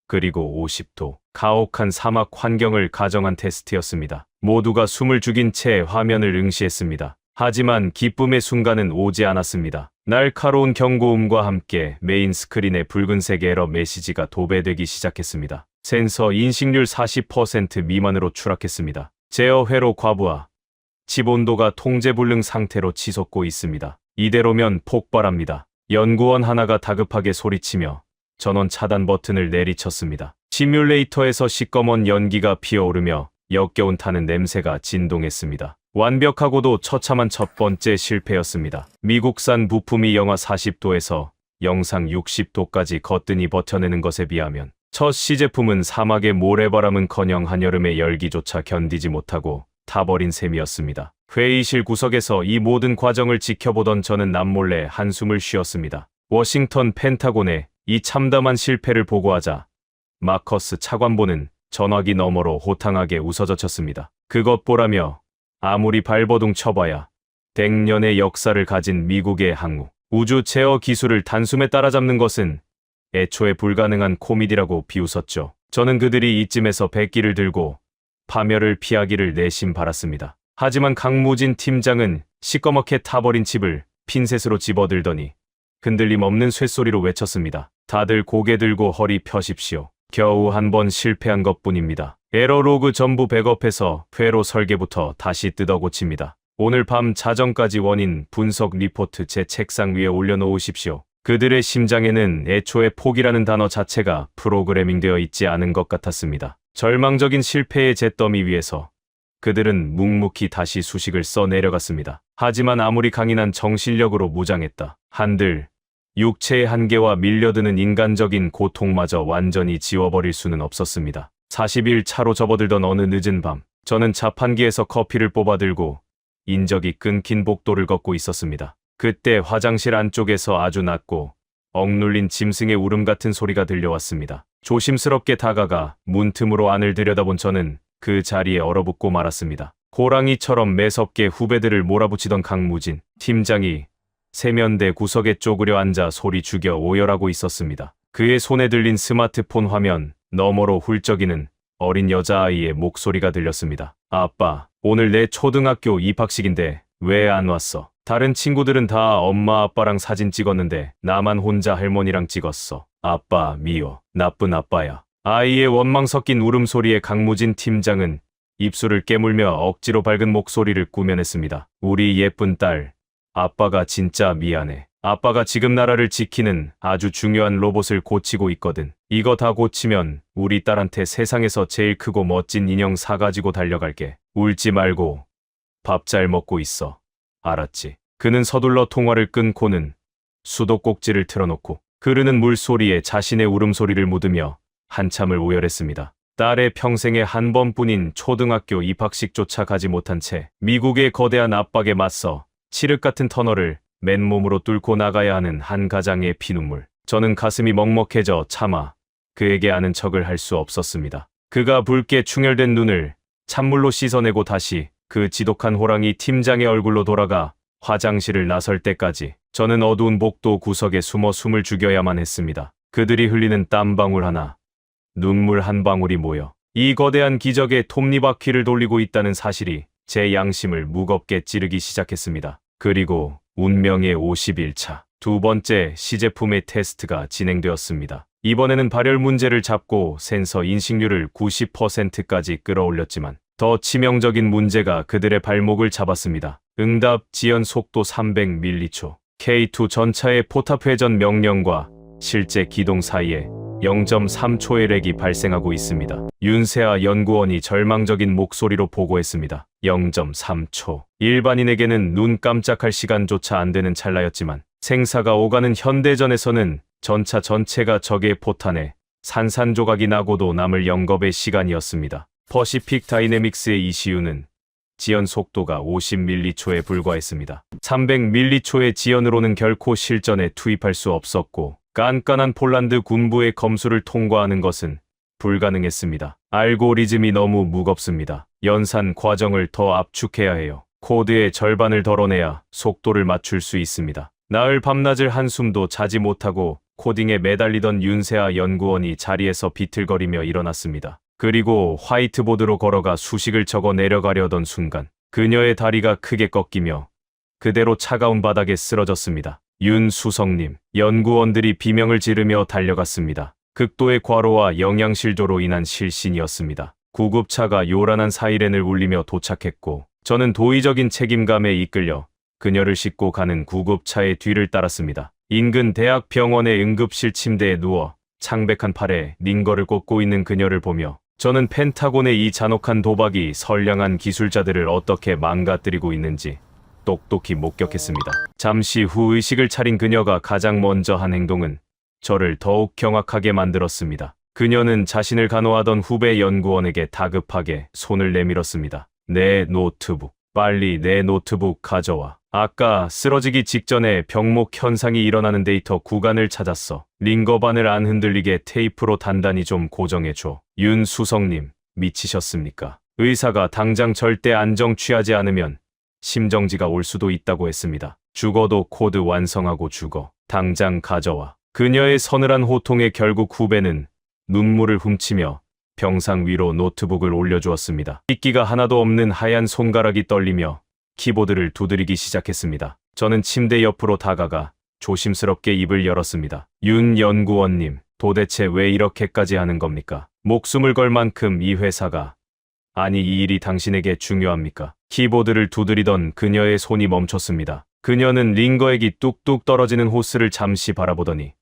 그리고 50도. 가혹한 사막 환경을 가정한 테스트였습니다. 모두가 숨을 죽인 채 화면을 응시했습니다. 하지만 기쁨의 순간은 오지 않았습니다. 날카로운 경고음과 함께 메인 스크린에 붉은색 에러 메시지가 도배되기 시작했습니다. 센서 인식률 40% 미만으로 추락했습니다. 제어 회로 과부하. 칩 온도가 통제 불능 상태로 치솟고 있습니다. 이대로면 폭발합니다. 연구원 하나가 다급하게 소리치며 전원 차단 버튼을 내리쳤습니다. 시뮬레이터에서 시꺼먼 연기가 피어오르며 역겨운 타는 냄새가 진동했습니다. 완벽하고도 처참한 첫 번째 실패였습니다. 미국산 부품이 영하 40도에서 영상 60도까지 거뜬히 버텨내는 것에 비하면 첫 시제품은 사막의 모래바람은커녕 한여름의 열기조차 견디지 못하고 타버린 셈이었습니다. 회의실 구석에서 이 모든 과정을 지켜보던 저는 남몰래 한숨을 쉬었습니다. 워싱턴 펜타곤에 이 참담한 실패를 보고하자 마커스 차관보는 전화기 너머로 호탕하게 웃어젖혔습니다. 그것 보라며 아무리 발버둥 쳐봐야 100년의 역사를 가진 미국의 항우, 우주 제어 기술을 단숨에 따라잡는 것은 애초에 불가능한 코미디라고 비웃었죠. 저는 그들이 이쯤에서 백기를 들고 파멸을 피하기를 내심 바랐습니다. 하지만 강무진 팀장은 시꺼멓게 타버린 칩을 핀셋으로 집어들더니 흔들림 없는 쇳소리로 외쳤습니다. 다들 고개 들고 허리 펴십시오. 겨우 한 번 실패한 것뿐입니다. 에러 로그 전부 백업해서 회로 설계부터 다시 뜯어 고칩니다. 오늘 밤 자정까지 원인 분석 리포트 제 책상 위에 올려놓으십시오. 그들의 심장에는 애초에 포기라는 단어 자체가 프로그래밍되어 있지 않은 것 같았습니다. 절망적인 실패의 잿더미 위에서 그들은 묵묵히 다시 수식을 써 내려갔습니다. 하지만 아무리 강인한 정신력으로 무장했다 한들 육체의 한계와 밀려드는 인간적인 고통마저 완전히 지워버릴 수는 없었습니다. 40일 차로 접어들던 어느 늦은 밤, 저는 자판기에서 커피를 뽑아들고 인적이 끊긴 복도를 걷고 있었습니다. 그때 화장실 안쪽에서 아주 낮고 억눌린 짐승의 울음 같은 소리가 들려왔습니다. 조심스럽게 다가가 문틈으로 안을 들여다본 저는 그 자리에 얼어붙고 말았습니다. 호랑이처럼 매섭게 후배들을 몰아붙이던 강무진 팀장이 세면대 구석에 쪼그려 앉아 소리 죽여 오열하고 있었습니다. 그의 손에 들린 스마트폰 화면 너머로 훌쩍이는 어린 여자아이의 목소리가 들렸습니다. 아빠, 오늘 내 초등학교 입학식인데 왜 안 왔어? 다른 친구들은 다 엄마 아빠랑 사진 찍었는데 나만 혼자 할머니랑 찍었어. 아빠 미워. 나쁜 아빠야. 아이의 원망 섞인 울음소리에 강무진 팀장은 입술을 깨물며 억지로 밝은 목소리를 꾸며냈습니다. 우리 예쁜 딸, 아빠가 진짜 미안해. 아빠가 지금 나라를 지키는 아주 중요한 로봇을 고치고 있거든. 이거 다 고치면 우리 딸한테 세상에서 제일 크고 멋진 인형 사가지고 달려갈게. 울지 말고 밥 잘 먹고 있어. 알았지? 그는 서둘러 통화를 끊고는 수도꼭지를 틀어놓고 흐르는 물소리에 자신의 울음소리를 묻으며 한참을 오열했습니다. 딸의 평생에 한 번뿐인 초등학교 입학식조차 가지 못한 채 미국의 거대한 압박에 맞서 칠흑 같은 터널을 맨몸으로 뚫고 나가야 하는 한 가장의 피눈물. 저는 가슴이 먹먹해져 차마 그에게 아는 척을 할 수 없었습니다. 그가 붉게 충혈된 눈을 찬물로 씻어내고 다시 그 지독한 호랑이 팀장의 얼굴로 돌아가 화장실을 나설 때까지 저는 어두운 복도 구석에 숨어 숨을 죽여야만 했습니다. 그들이 흘리는 땀방울 하나, 눈물 한 방울이 모여 이 거대한 기적의 톱니바퀴를 돌리고 있다는 사실이 제 양심을 무겁게 찌르기 시작했습니다. 그리고 운명의 51차 두 번째 시제품의 테스트가 진행되었습니다. 이번에는 발열 문제를 잡고 센서 인식률을 90%까지 끌어올렸지만 더 치명적인 문제가 그들의 발목을 잡았습니다. 응답 지연 속도 300ms. K2 전차의 포탑 회전 명령과 실제 기동 사이에 0.3초의 렉이 발생하고 있습니다. 윤세아 연구원이 절망적인 목소리로 보고했습니다. 0.3초. 일반인에게는 눈 깜짝할 시간조차 안 되는 찰나였지만 생사가 오가는 현대전에서는 전차 전체가 적의 포탄에 산산조각이 나고도 남을 영겁의 시간이었습니다. 퍼시픽 다이내믹스의 ECU는 지연 속도가 50m초에 불과했습니다. 300m초의 지연으로는 결코 실전에 투입할 수 없었고 깐깐한 폴란드 군부의 검수를 통과하는 것은 불가능했습니다. 알고리즘이 너무 무겁습니다. 연산 과정을 더 압축해야 해요. 코드의 절반을 덜어내야 속도를 맞출 수 있습니다. 나흘 밤낮을 한숨도 자지 못하고 코딩에 매달리던 윤세아 연구원이 자리에서 비틀거리며 일어났습니다. 그리고 화이트보드로 걸어가 수식을 적어 내려가려던 순간 그녀의 다리가 크게 꺾이며 그대로 차가운 바닥에 쓰러졌습니다. 윤수성님, 연구원들이 비명을 지르며 달려갔습니다. 극도의 과로와 영양실조로 인한 실신이었습니다. 구급차가 요란한 사이렌을 울리며 도착했고 저는 도의적인 책임감에 이끌려 그녀를 싣고 가는 구급차의 뒤를 따랐습니다. 인근 대학병원의 응급실 침대에 누워 창백한 팔에 링거를 꽂고 있는 그녀를 보며 저는 펜타곤의 이 잔혹한 도박이 선량한 기술자들을 어떻게 망가뜨리고 있는지 똑똑히 목격했습니다. 잠시 후 의식을 차린 그녀가 가장 먼저 한 행동은 저를 더욱 경악하게 만들었습니다. 그녀는 자신을 간호하던 후배 연구원에게 다급하게 손을 내밀었습니다. 내 노트북, 빨리 내 노트북 가져와. 아까 쓰러지기 직전에 병목 현상이 일어나는 데이터 구간을 찾았어. 링거반을 안 흔들리게 테이프로 단단히 좀 고정해줘. 윤수성님, 미치셨습니까? 의사가 당장 절대 안정 취하지 않으면 심정지가 올 수도 있다고 했습니다. 죽어도 코드 완성하고 죽어. 당장 가져와. 그녀의 서늘한 호통에 결국 후배는 눈물을 훔치며 병상 위로 노트북을 올려주었습니다. 핏기가 하나도 없는 하얀 손가락이 떨리며 키보드를 두드리기 시작했습니다. 저는 침대 옆으로 다가가 조심스럽게 입을 열었습니다. 윤 연구원님, 도대체 왜 이렇게까지 하는 겁니까? 목숨을 걸 만큼 이 회사가, 아니 이 일이 당신에게 중요합니까? 키보드를 두드리던 그녀의 손이 멈췄습니다. 그녀는 링거액이 뚝뚝 떨어지는 호스를 잠시 바라보더니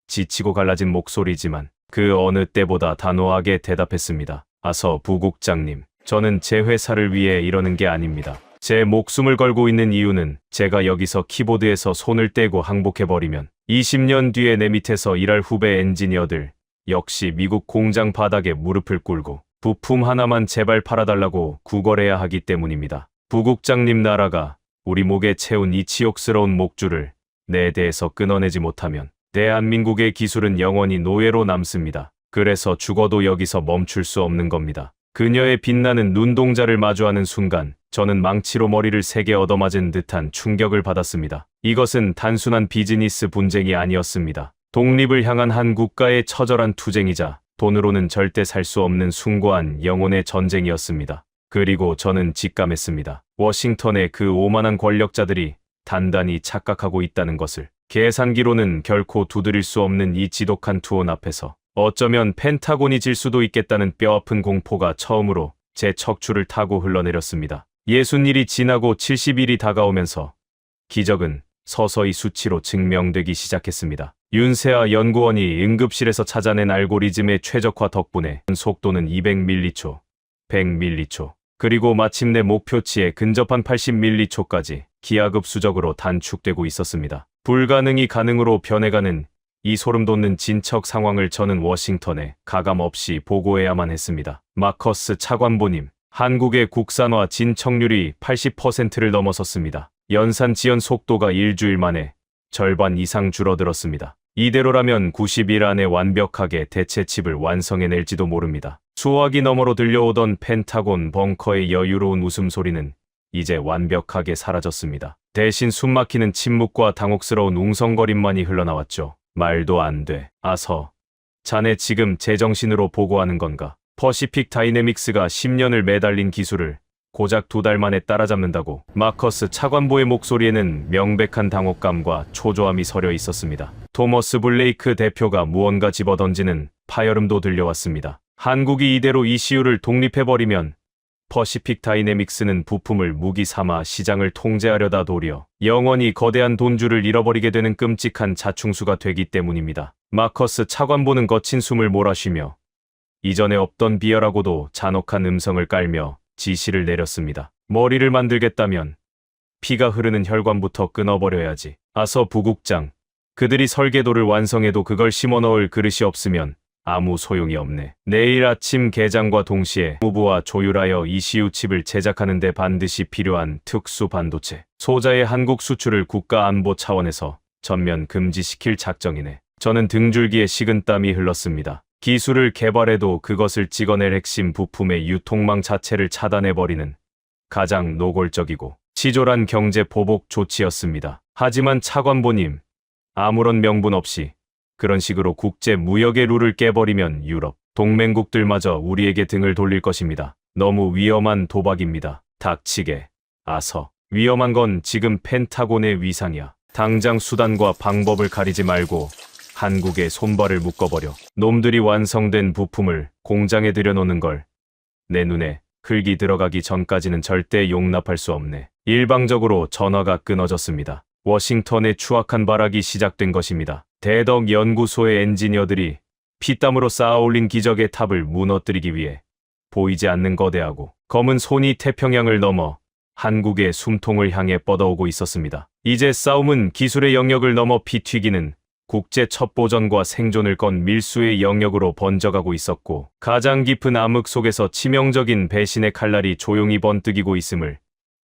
지치고 갈라진 목소리지만 그 어느 때보다 단호하게 대답했습니다. 아서 부국장님, 저는 제 회사를 위해 이러는 게 아닙니다. 제 목숨을 걸고 있는 이유는 제가 여기서 키보드에서 손을 떼고 항복해버리면 20년 뒤에 내 밑에서 일할 후배 엔지니어들 역시 미국 공장 바닥에 무릎을 꿇고 부품 하나만 제발 팔아달라고 구걸해야 하기 때문입니다. 부국장님 나라가 우리 목에 채운 이 치욕스러운 목줄을 내 대에서 끊어내지 못하면 대한민국의 기술은 영원히 노예로 남습니다. 그래서 죽어도 여기서 멈출 수 없는 겁니다. 그녀의 빛나는 눈동자를 마주하는 순간 저는 망치로 머리를 세게 얻어맞은 듯한 충격을 받았습니다. 이것은 단순한 비즈니스 분쟁이 아니었습니다. 독립을 향한 한 국가의 처절한 투쟁이자 돈으로는 절대 살 수 없는 숭고한 영혼의 전쟁이었습니다. 그리고 저는 직감했습니다. 워싱턴의 그 오만한 권력자들이 단단히 착각하고 있다는 것을. 계산기로는 결코 두드릴 수 없는 이 지독한 투혼 앞에서 어쩌면 펜타곤이 질 수도 있겠다는 뼈아픈 공포가 처음으로 제 척추를 타고 흘러내렸습니다. 60일이 지나고 70일이 다가오면서 기적은 서서히 수치로 증명되기 시작했습니다. 윤세아 연구원이 응급실에서 찾아낸 알고리즘의 최적화 덕분에 속도는 200m초, 100m초, 그리고 마침내 목표치에 근접한 80m초까지 기하급수적으로 단축되고 있었습니다. 불가능이 가능으로 변해가는 이 소름돋는 진척 상황을 저는 워싱턴에 가감없이 보고해야만 했습니다. 마커스 차관보님, 한국의 국산화 진척률이 80%를 넘어섰습니다. 연산 지연 속도가 일주일 만에 절반 이상 줄어들었습니다. 이대로라면 90일 안에 완벽하게 대체 칩을 완성해낼지도 모릅니다. 수화기 너머로 들려오던 펜타곤 벙커의 여유로운 웃음소리는 이제 완벽하게 사라졌습니다. 대신 숨막히는 침묵과 당혹스러운 웅성거림만이 흘러나왔죠. 말도 안 돼. 아서, 자네 지금 제정신으로 보고하는 건가? 퍼시픽 다이내믹스가 10년을 매달린 기술을 고작 2달 만에 따라잡는다고. 마커스 차관보의 목소리에는 명백한 당혹감과 초조함이 서려 있었습니다. 토머스 블레이크 대표가 무언가 집어던지는 파열음도 들려왔습니다. 한국이 이대로 ECU를 독립해버리면 퍼시픽 다이내믹스는 부품을 무기 삼아 시장을 통제하려다 도리어 영원히 거대한 돈줄을 잃어버리게 되는 끔찍한 자충수가 되기 때문입니다. 마커스 차관보는 거친 숨을 몰아쉬며 이전에 없던 비열하고도 잔혹한 음성을 깔며 지시를 내렸습니다. 머리를 만들겠다면 피가 흐르는 혈관부터 끊어버려야지. 아서 부국장, 그들이 설계도를 완성해도 그걸 심어넣을 그릇이 없으면 아무 소용이 없네. 내일 아침 개장과 동시에 무부와 조율하여 ECU 칩을 제작하는 데 반드시 필요한 특수 반도체 소자의 한국 수출을 국가안보 차원에서 전면 금지시킬 작정이네. 저는 등줄기에 식은땀이 흘렀습니다. 기술을 개발해도 그것을 찍어낼 핵심 부품의 유통망 자체를 차단해버리는 가장 노골적이고 치졸한 경제 보복 조치였습니다. 하지만 차관보님, 아무런 명분 없이 그런 식으로 국제 무역의 룰을 깨버리면 유럽 동맹국들마저 우리에게 등을 돌릴 것입니다. 너무 위험한 도박입니다. 닥치게. 아서. 위험한 건 지금 펜타곤의 위상이야. 당장 수단과 방법을 가리지 말고 한국에 손발을 묶어버려. 놈들이 완성된 부품을 공장에 들여놓는 걸 내 눈에 흙이 들어가기 전까지는 절대 용납할 수 없네. 일방적으로 전화가 끊어졌습니다. 워싱턴의 추악한 발악이 시작된 것입니다. 대덕 연구소의 엔지니어들이 피땀으로 쌓아올린 기적의 탑을 무너뜨리기 위해 보이지 않는 거대하고 검은 손이 태평양을 넘어 한국의 숨통을 향해 뻗어오고 있었습니다. 이제 싸움은 기술의 영역을 넘어 피 튀기는 국제 첩보전과 생존을 건 밀수의 영역으로 번져가고 있었고 가장 깊은 암흑 속에서 치명적인 배신의 칼날이 조용히 번뜩이고 있음을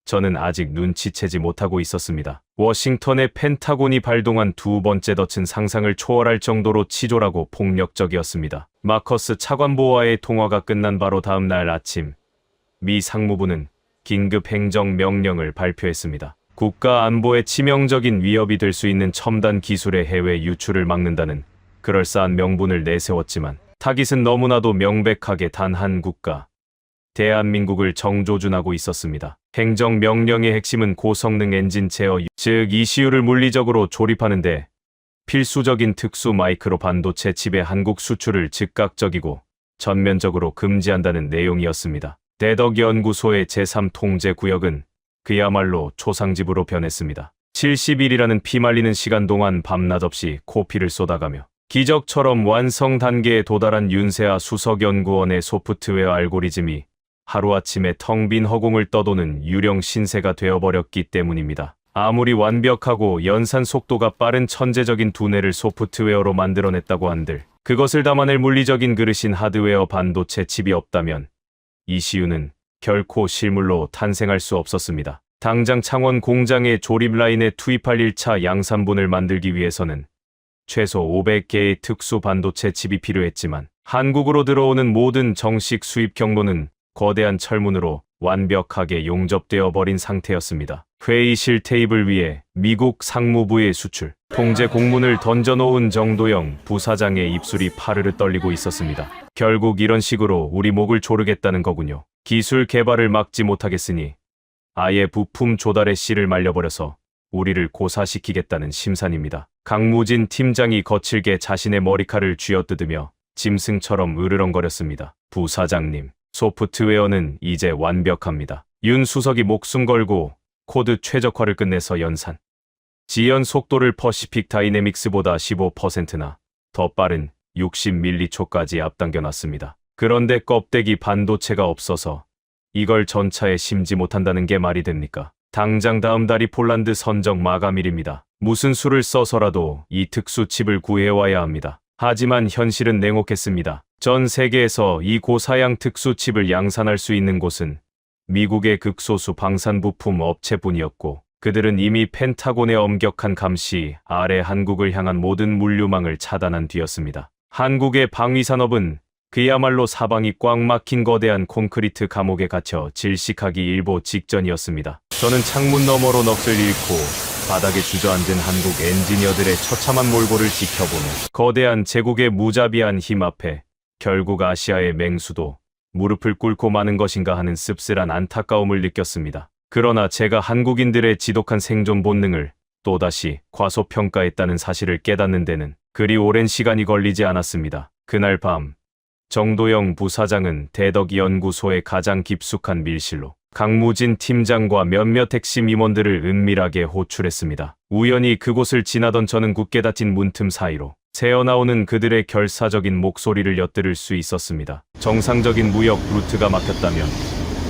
저는 아직 눈치채지 못하고 있었습니다. 워싱턴의 펜타곤이 발동한 두 번째 덫은 상상을 초월할 정도로 치졸하고 폭력적이었습니다. 마커스 차관보와의 통화가 끝난 바로 다음 날 아침, 미 상무부는 긴급 행정 명령을 발표했습니다. 국가 안보에 치명적인 위협이 될 수 있는 첨단 기술의 해외 유출을 막는다는 그럴싸한 명분을 내세웠지만 타깃은 너무나도 명백하게 단 한 국가, 대한민국을 정조준하고 있었습니다. 행정 명령의 핵심은 고성능 엔진 제어, 즉 ECU를 물리적으로 조립하는데 필수적인 특수 마이크로 반도체 칩의 한국 수출을 즉각적이고 전면적으로 금지한다는 내용이었습니다. 대덕 연구소의 제3통제구역은 그야말로 초상집으로 변했습니다. 70일이라는 피말리는 시간 동안 밤낮 없이 코피를 쏟아가며 기적처럼 완성 단계에 도달한 윤세아 수석연구원의 소프트웨어 알고리즘이 하루아침에 텅 빈 허공을 떠도는 유령 신세가 되어버렸기 때문입니다. 아무리 완벽하고 연산 속도가 빠른 천재적인 두뇌를 소프트웨어로 만들어냈다고 한들 그것을 담아낼 물리적인 그릇인 하드웨어 반도체 칩이 없다면 ECU는 결코 실물로 탄생할 수 없었습니다. 당장 창원 공장의 조립 라인에 투입할 1차 양산분을 만들기 위해서는 최소 500개의 특수 반도체 칩이 필요했지만 한국으로 들어오는 모든 정식 수입 경로는 거대한 철문으로 완벽하게 용접되어 버린 상태였습니다. 회의실 테이블 위에 미국 상무부의 수출 통제 공문을 던져놓은 정도영 부사장의 입술이 파르르 떨리고 있었습니다. 결국 이런 식으로 우리 목을 조르겠다는 거군요. 기술 개발을 막지 못하겠으니 아예 부품 조달의 씨를 말려버려서 우리를 고사시키겠다는 심산입니다. 강무진 팀장이 거칠게 자신의 머리칼을 쥐어뜯으며 짐승처럼 으르렁거렸습니다. 부사장님, 소프트웨어는 이제 완벽합니다. 윤 수석이 목숨 걸고 코드 최적화를 끝내서 연산. 지연 속도를 퍼시픽 다이내믹스보다 15%나 더 빠른 60ms/s까지 앞당겨놨습니다. 그런데 껍데기 반도체가 없어서 이걸 전차에 심지 못한다는 게 말이 됩니까? 당장 다음 달이 폴란드 선적 마감일입니다. 무슨 수를 써서라도 이 특수 칩을 구해와야 합니다. 하지만 현실은 냉혹했습니다. 전 세계에서 이 고사양 특수 칩을 양산할 수 있는 곳은 미국의 극소수 방산 부품 업체뿐이었고, 그들은 이미 펜타곤의 엄격한 감시 아래 한국을 향한 모든 물류망을 차단한 뒤였습니다. 한국의 방위산업은 그야말로 사방이 꽉 막힌 거대한 콘크리트 감옥에 갇혀 질식하기 일보 직전이었습니다. 저는 창문 너머로 넋을 잃고 바닥에 주저앉은 한국 엔지니어들의 처참한 몰골을 지켜보며 거대한 제국의 무자비한 힘 앞에 결국 아시아의 맹수도 무릎을 꿇고 마는 것인가 하는 씁쓸한 안타까움을 느꼈습니다. 그러나 제가 한국인들의 지독한 생존 본능을 또다시 과소평가했다는 사실을 깨닫는 데는 그리 오랜 시간이 걸리지 않았습니다. 그날 밤 정도영 부사장은 대덕연구소의 가장 깊숙한 밀실로 강무진 팀장과 몇몇 핵심 임원들을 은밀하게 호출했습니다. 우연히 그곳을 지나던 저는 굳게 닫힌 문틈 사이로 새어나오는 그들의 결사적인 목소리를 엿들을 수 있었습니다. 정상적인 무역 루트가 막혔다면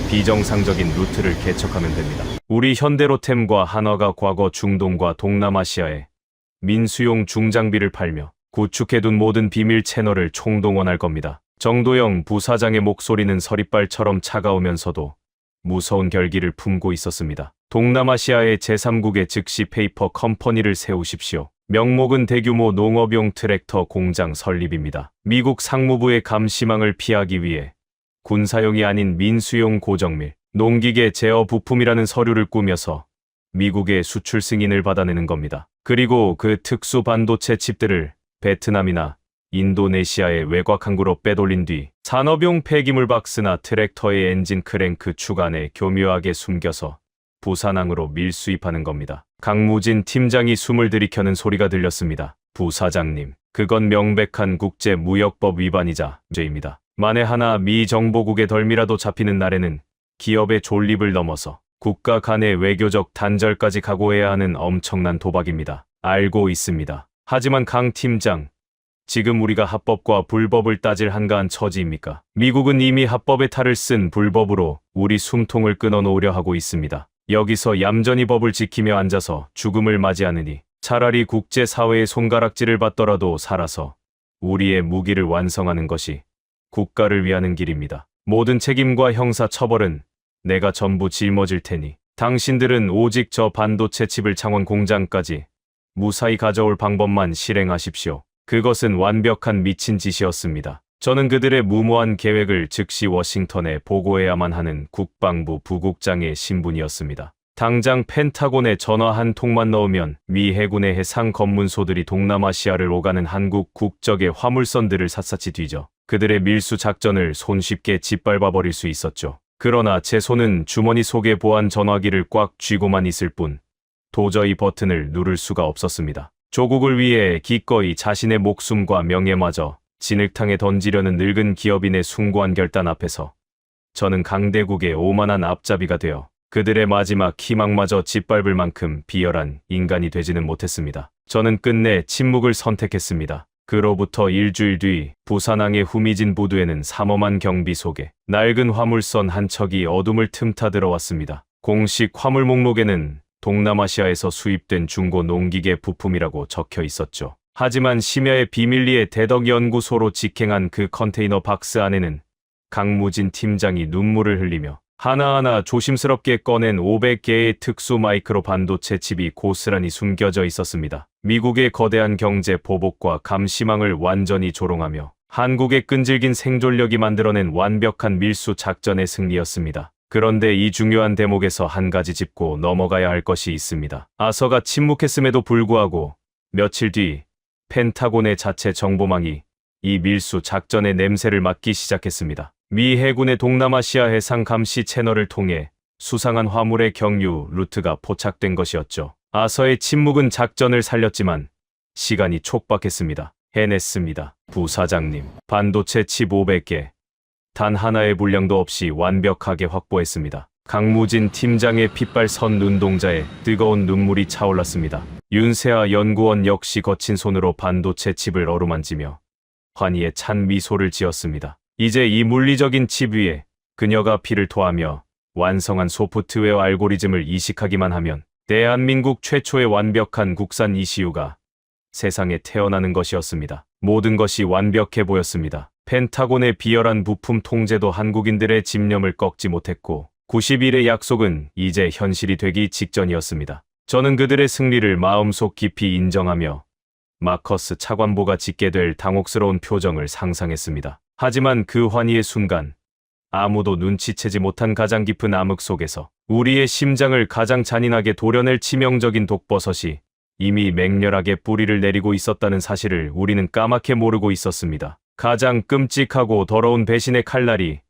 비정상적인 루트를 개척하면 됩니다. 우리 현대로템과 한화가 과거 중동과 동남아시아에 민수용 중장비를 팔며 구축해둔 모든 비밀 채널을 총동원할 겁니다. 정도영 부사장의 목소리는 서리발처럼 차가우면서도 무서운 결기를 품고 있었습니다. 동남아시아의 제3국의 즉시 페이퍼 컴퍼니를 세우십시오. 명목은 대규모 농업용 트랙터 공장 설립입니다. 미국 상무부의 감시망을 피하기 위해 군사용이 아닌 민수용 고정밀, 농기계 제어 부품이라는 서류를 꾸며서 미국의 수출 승인을 받아내는 겁니다. 그리고 그 특수 반도체 칩들을 베트남이나 인도네시아의 외곽 항구로 빼돌린 뒤 산업용 폐기물 박스나 트랙터의 엔진 크랭크 축 안에 교묘하게 숨겨서 부산항으로 밀수입하는 겁니다. 강무진 팀장이 숨을 들이켜는 소리가 들렸습니다. 부사장님, 그건 명백한 국제무역법 위반이자 죄입니다. 만에 하나 미 정보국의 덜미라도 잡히는 날에는 기업의 존립을 넘어서 국가 간의 외교적 단절까지 각오해야 하는 엄청난 도박입니다. 알고 있습니다. 하지만 강 팀장, 지금 우리가 합법과 불법을 따질 한가한 처지입니까? 미국은 이미 합법의 탈을 쓴 불법으로 우리 숨통을 끊어놓으려 하고 있습니다. 여기서 얌전히 법을 지키며 앉아서 죽음을 맞이하느니 차라리 국제사회의 손가락질을 받더라도 살아서 우리의 무기를 완성하는 것이 국가를 위하는 길입니다. 모든 책임과 형사 처벌은 내가 전부 짊어질 테니 당신들은 오직 저 반도체 칩을 창원 공장까지 무사히 가져올 방법만 실행하십시오. 그것은 완벽한 미친 짓이었습니다. 저는 그들의 무모한 계획을 즉시 워싱턴에 보고해야만 하는 국방부 부국장의 신분이었습니다. 당장 펜타곤에 전화 한 통만 넣으면 미 해군의 해상 검문소들이 동남아시아를 오가는 한국 국적의 화물선들을 샅샅이 뒤져 그들의 밀수 작전을 손쉽게 짓밟아버릴 수 있었죠. 그러나 제 손은 주머니 속의 보안 전화기를 꽉 쥐고만 있을 뿐 도저히 버튼을 누를 수가 없었습니다. 조국을 위해 기꺼이 자신의 목숨과 명예마저 진흙탕에 던지려는 늙은 기업인의 숭고한 결단 앞에서 저는 강대국의 오만한 앞잡이가 되어 그들의 마지막 희망마저 짓밟을 만큼 비열한 인간이 되지는 못했습니다. 저는 끝내 침묵을 선택했습니다. 그로부터 일주일 뒤 부산항의 후미진 부두에는 삼엄한 경비 속에 낡은 화물선 한 척이 어둠을 틈타 들어왔습니다. 공식 화물 목록에는 동남아시아에서 수입된 중고 농기계 부품이라고 적혀 있었죠. 하지만 심야의 비밀리에 대덕연구소로 직행한 그 컨테이너 박스 안에는 강무진 팀장이 눈물을 흘리며 하나하나 조심스럽게 꺼낸 500개의 특수 마이크로 반도체 칩이 고스란히 숨겨져 있었습니다. 미국의 거대한 경제 보복과 감시망을 완전히 조롱하며 한국의 끈질긴 생존력이 만들어낸 완벽한 밀수 작전의 승리였습니다. 그런데 이 중요한 대목에서 한 가지 짚고 넘어가야 할 것이 있습니다. 아서가 침묵했음에도 불구하고 며칠 뒤 펜타곤의 자체 정보망이 이 밀수 작전의 냄새를 맡기 시작했습니다. 미 해군의 동남아시아 해상 감시 채널을 통해 수상한 화물의 경유 루트가 포착된 것이었죠. 아서의 침묵은 작전을 살렸지만 시간이 촉박했습니다. 해냈습니다. 부사장님, 반도체 칩 500개, 단 하나의 불량도 없이 완벽하게 확보했습니다. 강무진 팀장의 핏발 선 눈동자에 뜨거운 눈물이 차올랐습니다. 윤세아 연구원 역시 거친 손으로 반도체 칩을 어루만지며 환희에 찬 미소를 지었습니다. 이제 이 물리적인 칩 위에 그녀가 피를 토하며 완성한 소프트웨어 알고리즘을 이식하기만 하면 대한민국 최초의 완벽한 국산 ECU가 세상에 태어나는 것이었습니다. 모든 것이 완벽해 보였습니다. 펜타곤의 비열한 부품 통제도 한국인들의 집념을 꺾지 못했고 90일의 약속은 이제 현실이 되기 직전이었습니다. 저는 그들의 승리를 마음속 깊이 인정하며 마커스 차관보가 짓게 될 당혹스러운 표정을 상상했습니다. 하지만 그 환희의 순간 아무도 눈치채지 못한 가장 깊은 암흑 속에서 우리의 심장을 가장 잔인하게 도려낼 치명적인 독버섯이 이미 맹렬하게 뿌리를 내리고 있었다는 사실을 우리는 까맣게 모르고 있었습니다. 가장 끔찍하고 더러운 배신의 칼날이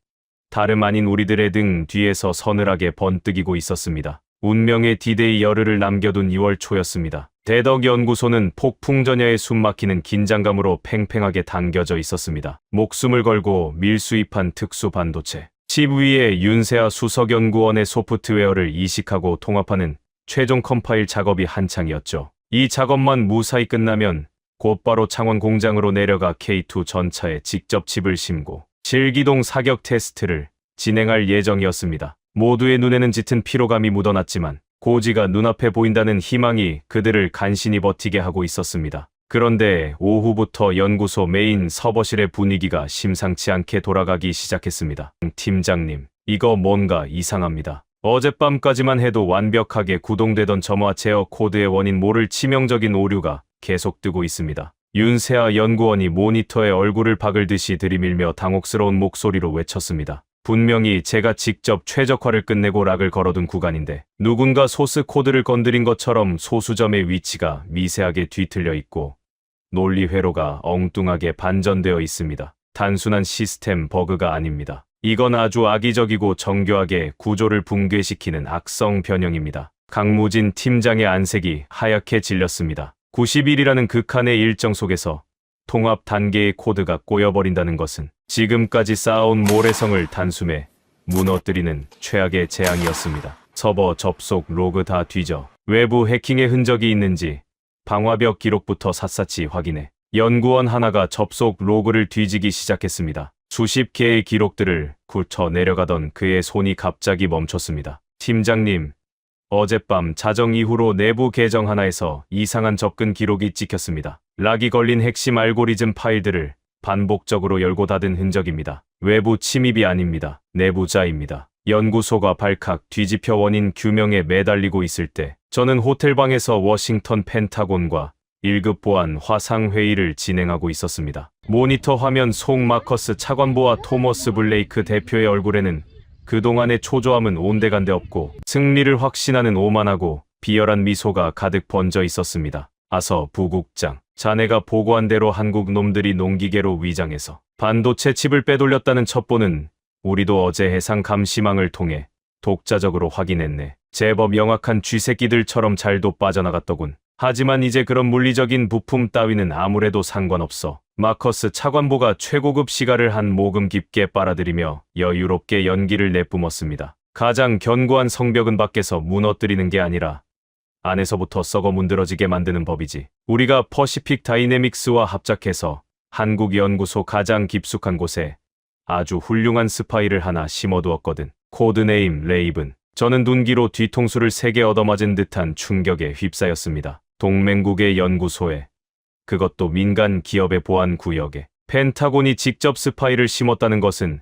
다름 아닌 우리들의 등 뒤에서 서늘하게 번뜩이고 있었습니다. 운명의 디데이 열흘을 남겨둔 2월 초였습니다. 대덕연구소는 폭풍전야에 숨막히는 긴장감으로 팽팽하게 당겨져 있었습니다. 목숨을 걸고 밀수입한 특수 반도체 칩 위에 윤세아 수석연구원의 소프트웨어를 이식하고 통합하는 최종 컴파일 작업이 한창이었죠. 이 작업만 무사히 끝나면 곧바로 창원 공장으로 내려가 K2 전차에 직접 칩을 심고 실기동 사격 테스트를 진행할 예정이었습니다. 모두의 눈에는 짙은 피로감이 묻어났지만 고지가 눈앞에 보인다는 희망이 그들을 간신히 버티게 하고 있었습니다. 그런데 오후부터 연구소 메인 서버실의 분위기가 심상치 않게 돌아가기 시작했습니다. 팀장님, 이거 뭔가 이상합니다. 어젯밤까지만 해도 완벽하게 구동되던 점화 제어 코드의 원인 모를 치명적인 오류가 계속되고 있습니다. 윤세아 연구원이 모니터에 얼굴을 박을 듯이 들이밀며 당혹스러운 목소리로 외쳤습니다. 분명히 제가 직접 최적화를 끝내고 락을 걸어둔 구간인데 누군가 소스 코드를 건드린 것처럼 소수점의 위치가 미세하게 뒤틀려 있고 논리 회로가 엉뚱하게 반전되어 있습니다. 단순한 시스템 버그가 아닙니다. 이건 아주 악의적이고 정교하게 구조를 붕괴시키는 악성 변형입니다. 강무진 팀장의 안색이 하얗게 질렸습니다. 90일이라는 극한의 일정 속에서 통합 단계의 코드가 꼬여버린다는 것은 지금까지 쌓아온 모래성을 단숨에 무너뜨리는 최악의 재앙이었습니다. 서버 접속 로그 다 뒤져 외부 해킹의 흔적이 있는지 방화벽 기록부터 샅샅이 확인해 연구원 하나가 접속 로그를 뒤지기 시작했습니다. 수십 개의 기록들을 훑어 내려가던 그의 손이 갑자기 멈췄습니다. 팀장님, 어젯밤 자정 이후로 내부 계정 하나에서 이상한 접근 기록이 찍혔습니다. 락이 걸린 핵심 알고리즘 파일들을 반복적으로 열고 닫은 흔적입니다. 외부 침입이 아닙니다. 내부자입니다. 연구소가 발칵 뒤집혀 원인 규명에 매달리고 있을 때 저는 호텔방에서 워싱턴 펜타곤과 1급 보안 화상회의를 진행하고 있었습니다. 모니터 화면 속 마커스 차관보와 토머스 블레이크 대표의 얼굴에는 그동안의 초조함은 온데간데 없고 승리를 확신하는 오만하고 비열한 미소가 가득 번져 있었습니다. 아서 부국장, 자네가 보고한 대로 한국 놈들이 농기계로 위장해서 반도체 칩을 빼돌렸다는 첩보는 우리도 어제 해상 감시망을 통해 독자적으로 확인했네. 제법 명확한 쥐새끼들처럼 잘도 빠져나갔더군. 하지만 이제 그런 물리적인 부품 따위는 아무래도 상관없어. 마커스 차관보가 최고급 시가를 한 모금 깊게 빨아들이며 여유롭게 연기를 내뿜었습니다. 가장 견고한 성벽은 밖에서 무너뜨리는 게 아니라 안에서부터 썩어 문드러지게 만드는 법이지. 우리가 퍼시픽 다이내믹스와 합작해서 한국 연구소 가장 깊숙한 곳에 아주 훌륭한 스파이를 하나 심어두었거든. 코드네임 레이븐. 저는 눈기로 뒤통수를 세게 얻어맞은 듯한 충격에 휩싸였습니다. 동맹국의 연구소에, 그것도 민간 기업의 보안 구역에 펜타곤이 직접 스파이를 심었다는 것은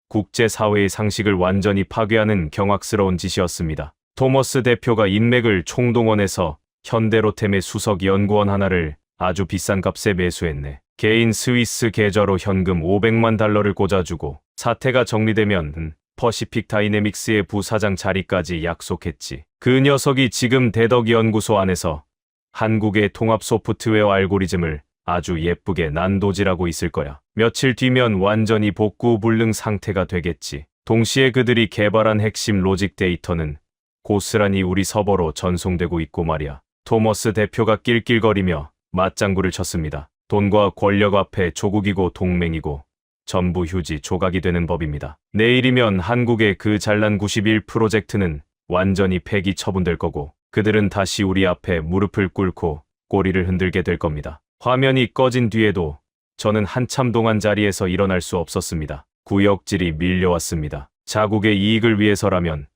국제사회의 상식을 완전히 파괴하는 경악스러운 짓이었습니다. 토머스 대표가 인맥을 총동원해서 현대로템의 수석 연구원 하나를 아주 비싼 값에 매수했네. 개인 스위스 계좌로 현금 500만 달러를 꽂아주고 사태가 정리되면 퍼시픽 다이내믹스의 부사장 자리까지 약속했지. 그 녀석이 지금 대덕연구소 안에서 한국의 통합 소프트웨어 알고리즘을 아주 예쁘게 난도질하고 있을 거야. 며칠 뒤면 완전히 복구 불능 상태가 되겠지. 동시에 그들이 개발한 핵심 로직 데이터는 고스란히 우리 서버로 전송되고 있고 말이야. 토머스 대표가 낄낄거리며 맞장구를 쳤습니다. 돈과 권력 앞에 조국이고 동맹이고 전부 휴지 조각이 되는 법입니다. 내일이면 한국의 그 잘난 91 프로젝트는 완전히 폐기 처분될 거고 그들은 다시 우리 앞에 무릎을 꿇고 꼬리를 흔들게 될 겁니다. 화면이 꺼진 뒤에도 저는 한참 동안 자리에서 일어날 수 없었습니다. 구역질이 밀려왔습니다. 자국의 이익을 위해서라면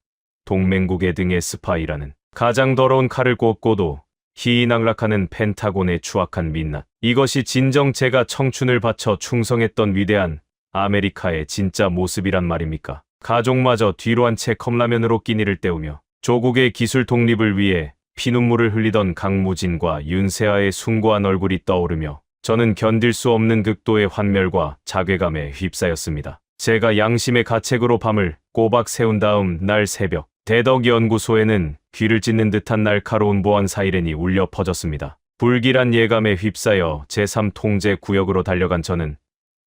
동맹국의 등의 스파이라는 가장 더러운 칼을 꽂고도 희희낙락하는 펜타곤의 추악한 민낯. 이것이 진정 제가 청춘을 바쳐 충성했던 위대한 아메리카의 진짜 모습이란 말입니까? 가족마저 뒤로 한 채 컵라면으로 끼니를 때우며 조국의 기술 독립을 위해 피눈물을 흘리던 강무진과 윤세아의 숭고한 얼굴이 떠오르며 저는 견딜 수 없는 극도의 환멸과 자괴감에 휩싸였습니다. 제가 양심의 가책으로 밤을 꼬박 새운 다음 날 새벽 대덕연구소에는 귀를 찢는 듯한 날카로운 보안 사이렌이 울려 퍼졌습니다. 불길한 예감에 휩싸여 제3통제구역으로 달려간 저는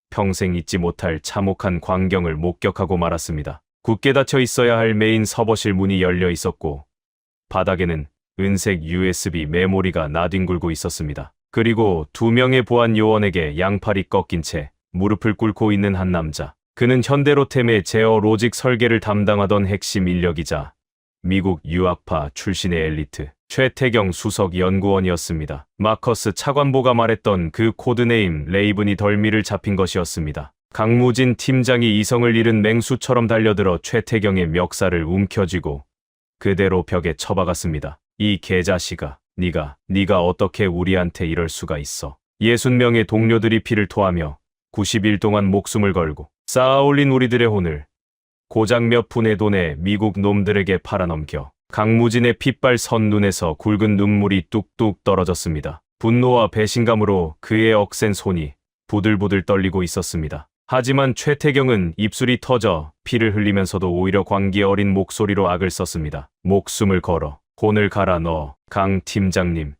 평생 잊지 못할 참혹한 광경을 목격하고 말았습니다. 굳게 닫혀 있어야 할 메인 서버실 문이 열려 있었고 바닥에는 은색 USB 메모리가 나뒹굴고 있었습니다. 그리고 2명의 보안 요원에게 양팔이 꺾인 채 무릎을 꿇고 있는 한 남자. 그는 현대로템의 제어 로직 설계를 담당하던 핵심 인력이자 미국 유학파 출신의 엘리트 최태경 수석 연구원이었습니다. 마커스 차관보가 말했던 그 코드네임 레이븐이 덜미를 잡힌 것이었습니다. 강무진 팀장이 이성을 잃은 맹수처럼 달려들어 최태경의 멱살을 움켜쥐고 그대로 벽에 처박았습니다. 이 개자식아, 네가 어떻게 우리한테 이럴 수가 있어. 60명의 동료들이 피를 토하며 90일 동안 목숨을 걸고 쌓아올린 우리들의 혼을 고작 몇 푼의 돈에 미국 놈들에게 팔아넘겨 강무진의 핏발 선 눈에서 굵은 눈물이 뚝뚝 떨어졌습니다. 분노와 배신감으로 그의 억센 손이 부들부들 떨리고 있었습니다. 하지만 최태경은 입술이 터져 피를 흘리면서도 오히려 광기 어린 목소리로 악을 썼습니다. 목숨을 걸어 혼을 갈아 넣어 강 팀장님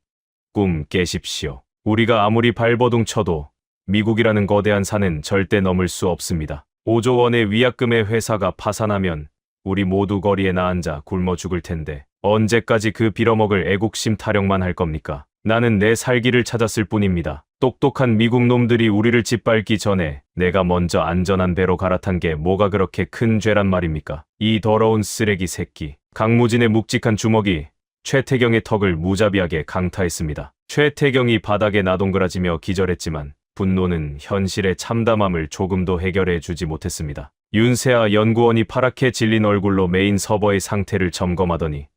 꿈 깨십시오. 우리가 아무리 발버둥 쳐도 미국이라는 거대한 산은 절대 넘을 수 없습니다. 5조 원의 위약금의 회사가 파산하면 우리 모두 거리에 나앉아 굶어 죽을 텐데 언제까지 그 빌어먹을 애국심 타령만 할 겁니까? 나는 내 살기를 찾았을 뿐입니다. 똑똑한 미국 놈들이 우리를 짓밟기 전에 내가 먼저 안전한 배로 갈아탄 게 뭐가 그렇게 큰 죄란 말입니까? 이 더러운 쓰레기 새끼. 강무진의 묵직한 주먹이 최태경의 턱을 무자비하게 강타했습니다. 최태경이 바닥에 나동그라지며 기절했지만 분노는 현실의 참담함을 조금도 해결해 주지 못했습니다. 윤세아 연구원이 파랗게 질린 얼굴로 메인 서버의 상태를 점검하더니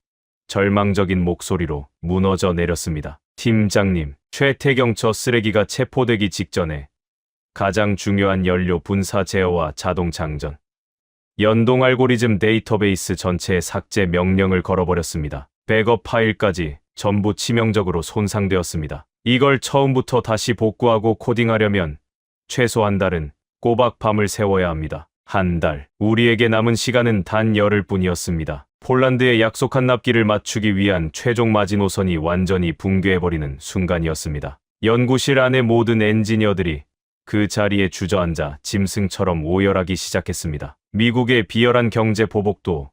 절망적인 목소리로 무너져 내렸습니다. 팀장님, 최태경 저 쓰레기가 체포되기 직전에 가장 중요한 연료 분사 제어와 자동 장전, 연동 알고리즘 데이터베이스 전체의 삭제 명령을 걸어버렸습니다. 백업 파일까지 전부 치명적으로 손상되었습니다. 이걸 처음부터 다시 복구하고 코딩하려면 최소 한 달은 꼬박 밤을 새워야 합니다. 한 달. 우리에게 남은 시간은 단 열흘 뿐이었습니다. 폴란드에 약속한 납기를 맞추기 위한 최종 마지노선이 완전히 붕괴해버리는 순간이었습니다. 연구실 안의 모든 엔지니어들이 그 자리에 주저앉아 짐승처럼 오열하기 시작했습니다. 미국의 비열한 경제 보복도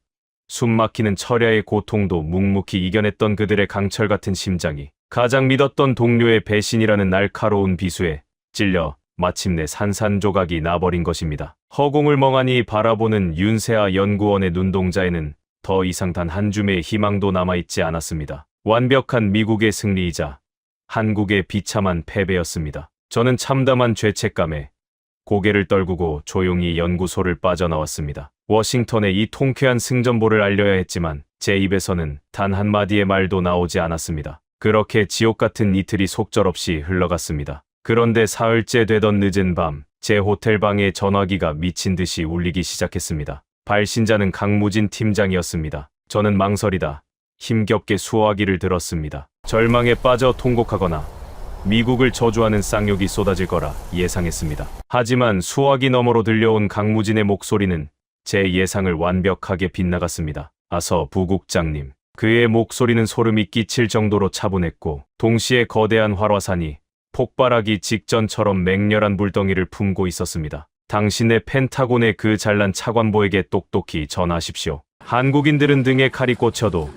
숨막히는 철야의 고통도 묵묵히 이겨냈던 그들의 강철 같은 심장이 가장 믿었던 동료의 배신이라는 날카로운 비수에 찔려 마침내 산산조각이 나버린 것입니다. 허공을 멍하니 바라보는 윤세아 연구원의 눈동자에는 더 이상 단 한 줌의 희망도 남아있지 않았습니다. 완벽한 미국의 승리이자 한국의 비참한 패배였습니다. 저는 참담한 죄책감에 고개를 떨구고 조용히 연구소를 빠져나왔습니다. 워싱턴에 이 통쾌한 승전보를 알려야 했지만 제 입에서는 단 한마디의 말도 나오지 않았습니다. 그렇게 지옥 같은 이틀이 속절없이 흘러갔습니다. 그런데 사흘째 되던 늦은 밤, 제 호텔 방에 전화기가 미친 듯이 울리기 시작했습니다. 발신자는 강무진 팀장이었습니다. 저는 망설이다 힘겹게 수화기를 들었습니다. 절망에 빠져 통곡하거나 미국을 저주하는 쌍욕이 쏟아질 거라 예상했습니다. 하지만 수화기 너머로 들려온 강무진의 목소리는 제 예상을 완벽하게 빗나갔습니다. 아서 부국장님. 그의 목소리는 소름이 끼칠 정도로 차분했고 동시에 거대한 활화산이 폭발하기 직전처럼 맹렬한 물덩이를 품고 있었습니다. 당신의 펜타곤의 그 잘난 차관보에게 똑똑히 전하십시오. 한국인들은 등에 칼이 꽂혀도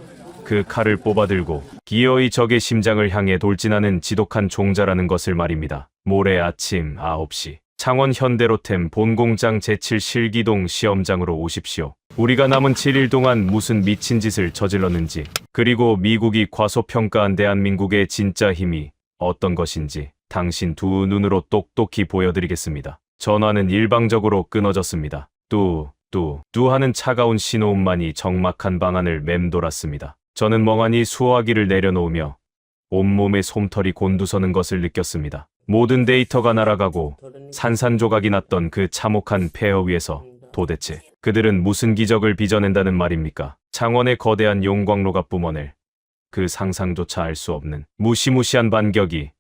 그 칼을 뽑아들고 기어이 적의 심장을 향해 돌진하는 지독한 종자라는 것을 말입니다. 모레 아침 9시 창원 현대로템 본공장 제7 실기동 시험장으로 오십시오. 우리가 남은 7일 동안 무슨 미친 짓을 저질렀는지, 그리고 미국이 과소평가한 대한민국의 진짜 힘이 어떤 것인지 당신 두 눈으로 똑똑히 보여드리겠습니다. 전화는 일방적으로 끊어졌습니다. 뚜 하는 차가운 신호음만이 적막한 방안을 맴돌았습니다. 저는 멍하니 수화기를 내려놓으며 온몸에 솜털이 곤두서는 것을 느꼈습니다. 모든 데이터가 날아가고 산산조각이 났던 그 참혹한 폐허 위에서 도대체 그들은 무슨 기적을 빚어낸다는 말입니까? 창원의 거대한 용광로가 뿜어낼 그 상상조차 알 수 없는 무시무시한 반격이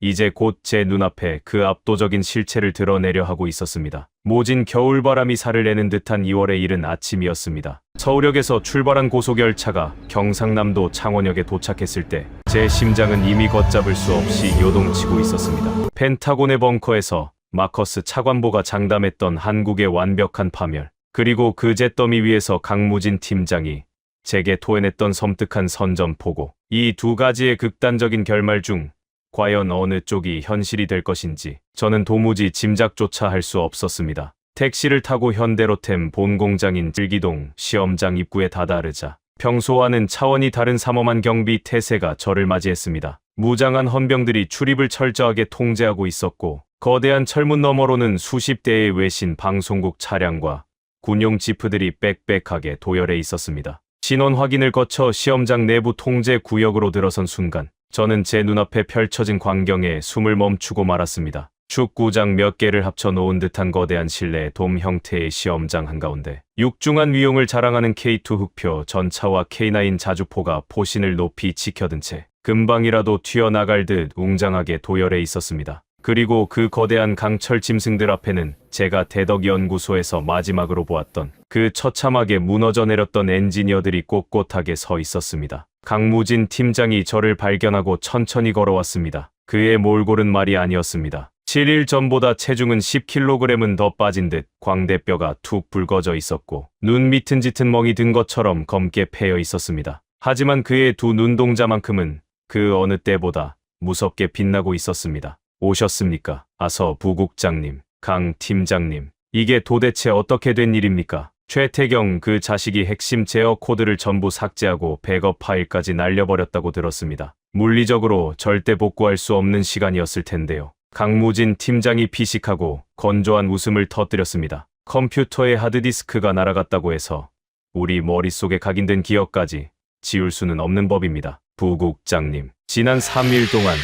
이제 곧 제 눈앞에 그 압도적인 실체를 드러내려 하고 있었습니다. 모진 겨울바람이 살을 내는 듯한 2월의 이른 아침이었습니다. 서울역에서 출발한 고속열차가 경상남도 창원역에 도착했을 때 제 심장은 이미 걷잡을 수 없이 요동치고 있었습니다. 펜타곤의 벙커에서 마커스 차관보가 장담했던 한국의 완벽한 파멸, 그리고 그 잿더미 위에서 강무진 팀장이 제게 토해냈던 섬뜩한 선전포고, 이 두 가지의 극단적인 결말 중 과연 어느 쪽이 현실이 될 것인지 저는 도무지 짐작조차 할 수 없었습니다. 택시를 타고 현대로템 본공장인 질기동 시험장 입구에 다다르자 평소와는 차원이 다른 삼엄한 경비 태세가 저를 맞이했습니다. 무장한 헌병들이 출입을 철저하게 통제하고 있었고, 거대한 철문 너머로는 수십 대의 외신 방송국 차량과 군용 지프들이 빽빽하게 도열해 있었습니다. 신원 확인을 거쳐 시험장 내부 통제 구역으로 들어선 순간 저는 제 눈앞에 펼쳐진 광경에 숨을 멈추고 말았습니다. 축구장 몇 개를 합쳐 놓은 듯한 거대한 실내 돔 형태의 시험장 한가운데 육중한 위용을 자랑하는 K2 흑표 전차와 K9 자주포가 포신을 높이 지켜든 채 금방이라도 튀어나갈 듯 웅장하게 도열해 있었습니다. 그리고 그 거대한 강철 짐승들 앞에는 제가 대덕연구소에서 마지막으로 보았던 그 처참하게 무너져 내렸던 엔지니어들이 꼿꼿하게 서 있었습니다. 강무진 팀장이 저를 발견하고 천천히 걸어왔습니다. 그의 몰골은 말이 아니었습니다. 7일 전보다 체중은 10kg은 더 빠진 듯 광대뼈가 툭 붉어져 있었고 눈 밑은 짙은 멍이 든 것처럼 검게 패여 있었습니다. 하지만 그의 두 눈동자만큼은 그 어느 때보다 무섭게 빛나고 있었습니다. 오셨습니까? 아서 부국장님, 강 팀장님. 이게 도대체 어떻게 된 일입니까? 최태경 그 자식이 핵심 제어 코드를 전부 삭제하고 백업 파일까지 날려버렸다고 들었습니다. 물리적으로 절대 복구할 수 없는 시간이었을 텐데요. 강무진 팀장이 피식하고 건조한 웃음을 터뜨렸습니다. 컴퓨터의 하드디스크가 날아갔다고 해서 우리 머릿속에 각인된 기억까지 지울 수는 없는 법입니다. 부국장님, 지난 3일 동안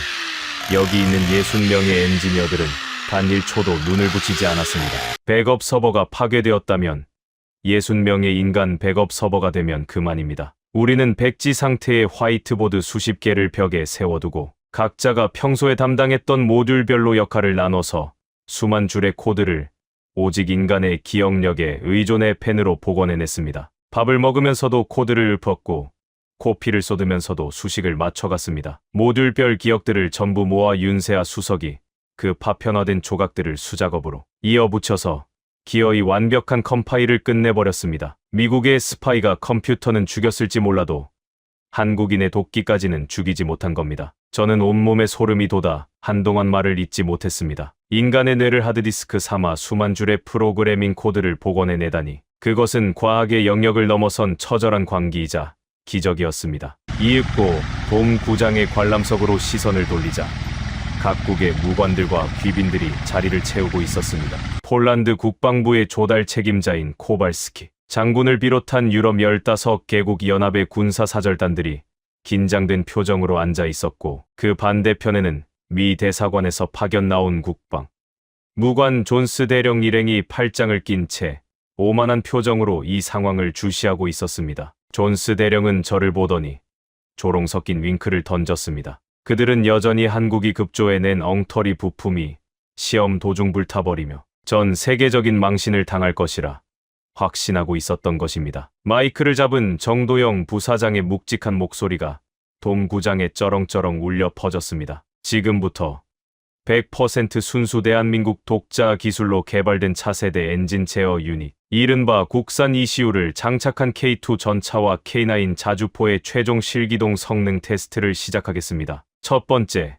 여기 있는 60명의 엔지니어들은 단 1초도 눈을 붙이지 않았습니다. 백업 서버가 파괴되었다면 60명의 인간 백업 서버가 되면 그만입니다. 우리는 백지 상태의 화이트보드 수십 개를 벽에 세워두고 각자가 평소에 담당했던 모듈별로 역할을 나눠서 수만 줄의 코드를 오직 인간의 기억력에 의존해 펜으로 복원해냈습니다. 밥을 먹으면서도 코드를 읊었고 코피를 쏟으면서도 수식을 맞춰갔습니다. 모듈별 기억들을 전부 모아 윤세아 수석이 그 파편화된 조각들을 수작업으로 이어붙여서 기어이 완벽한 컴파일을 끝내버렸습니다. 미국의 스파이가 컴퓨터는 죽였을지 몰라도 한국인의 도끼까지는 죽이지 못한 겁니다. 저는 온몸에 소름이 돋아 한동안 말을 잇지 못했습니다. 인간의 뇌를 하드디스크 삼아 수만 줄의 프로그래밍 코드를 복원해내다니 그것은 과학의 영역을 넘어선 처절한 광기이자 기적이었습니다. 이윽고 돔 구장의 관람석으로 시선을 돌리자 각국의 무관들과 귀빈들이 자리를 채우고 있었습니다. 폴란드 국방부의 조달 책임자인 코발스키 장군을 비롯한 유럽 15개국 연합의 군사사절단들이 긴장된 표정으로 앉아 있었고 그 반대편에는 미 대사관에서 파견 나온 국방 무관 존스 대령 일행이 팔짱을 낀 채 오만한 표정으로 이 상황을 주시하고 있었습니다. 존스 대령은 저를 보더니 조롱 섞인 윙크를 던졌습니다. 그들은 여전히 한국이 급조해낸 엉터리 부품이 시험 도중 불타버리며 전 세계적인 망신을 당할 것이라 확신하고 있었던 것입니다. 마이크를 잡은 정도영 부사장의 묵직한 목소리가 돔 구장에 쩌렁쩌렁 울려 퍼졌습니다. 지금부터 100% 순수 대한민국 독자 기술로 개발된 차세대 엔진 제어 유닛, 이른바 국산 ECU를 장착한 K2 전차와 K9 자주포의 최종 실기동 성능 테스트를 시작하겠습니다. 첫 번째,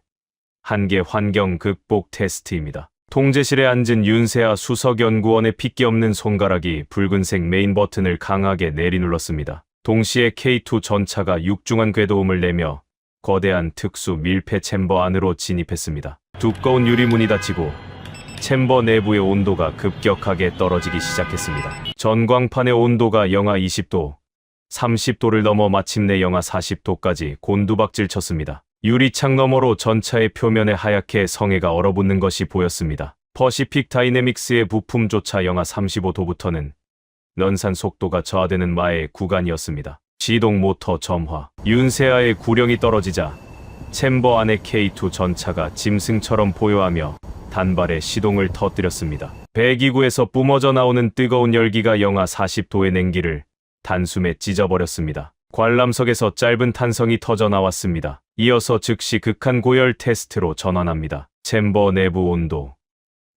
한계 환경 극복 테스트입니다. 통제실에 앉은 윤세아 수석연구원의 핏기 없는 손가락이 붉은색 메인 버튼을 강하게 내리눌렀습니다. 동시에 K2 전차가 육중한 궤도음을 내며 거대한 특수 밀폐 챔버 안으로 진입했습니다. 두꺼운 유리문이 닫히고 챔버 내부의 온도가 급격하게 떨어지기 시작했습니다. 전광판의 온도가 영하 20도, 30도를 넘어 마침내 영하 40도까지 곤두박질 쳤습니다. 유리창 너머로 전차의 표면에 하얗게 성에가 얼어붙는 것이 보였습니다. 퍼시픽 다이내믹스의 부품조차 영하 35도부터는 연산 속도가 저하되는 마의 구간이었습니다. 시동 모터 점화. 윤세아의 구령이 떨어지자 챔버 안의 K2 전차가 짐승처럼 포효하며 단발에 시동을 터뜨렸습니다. 배기구에서 뿜어져 나오는 뜨거운 열기가 영하 40도의 냉기를 단숨에 찢어버렸습니다. 관람석에서 짧은 탄성이 터져 나왔습니다. 이어서 즉시 극한 고열 테스트로 전환합니다. 챔버 내부 온도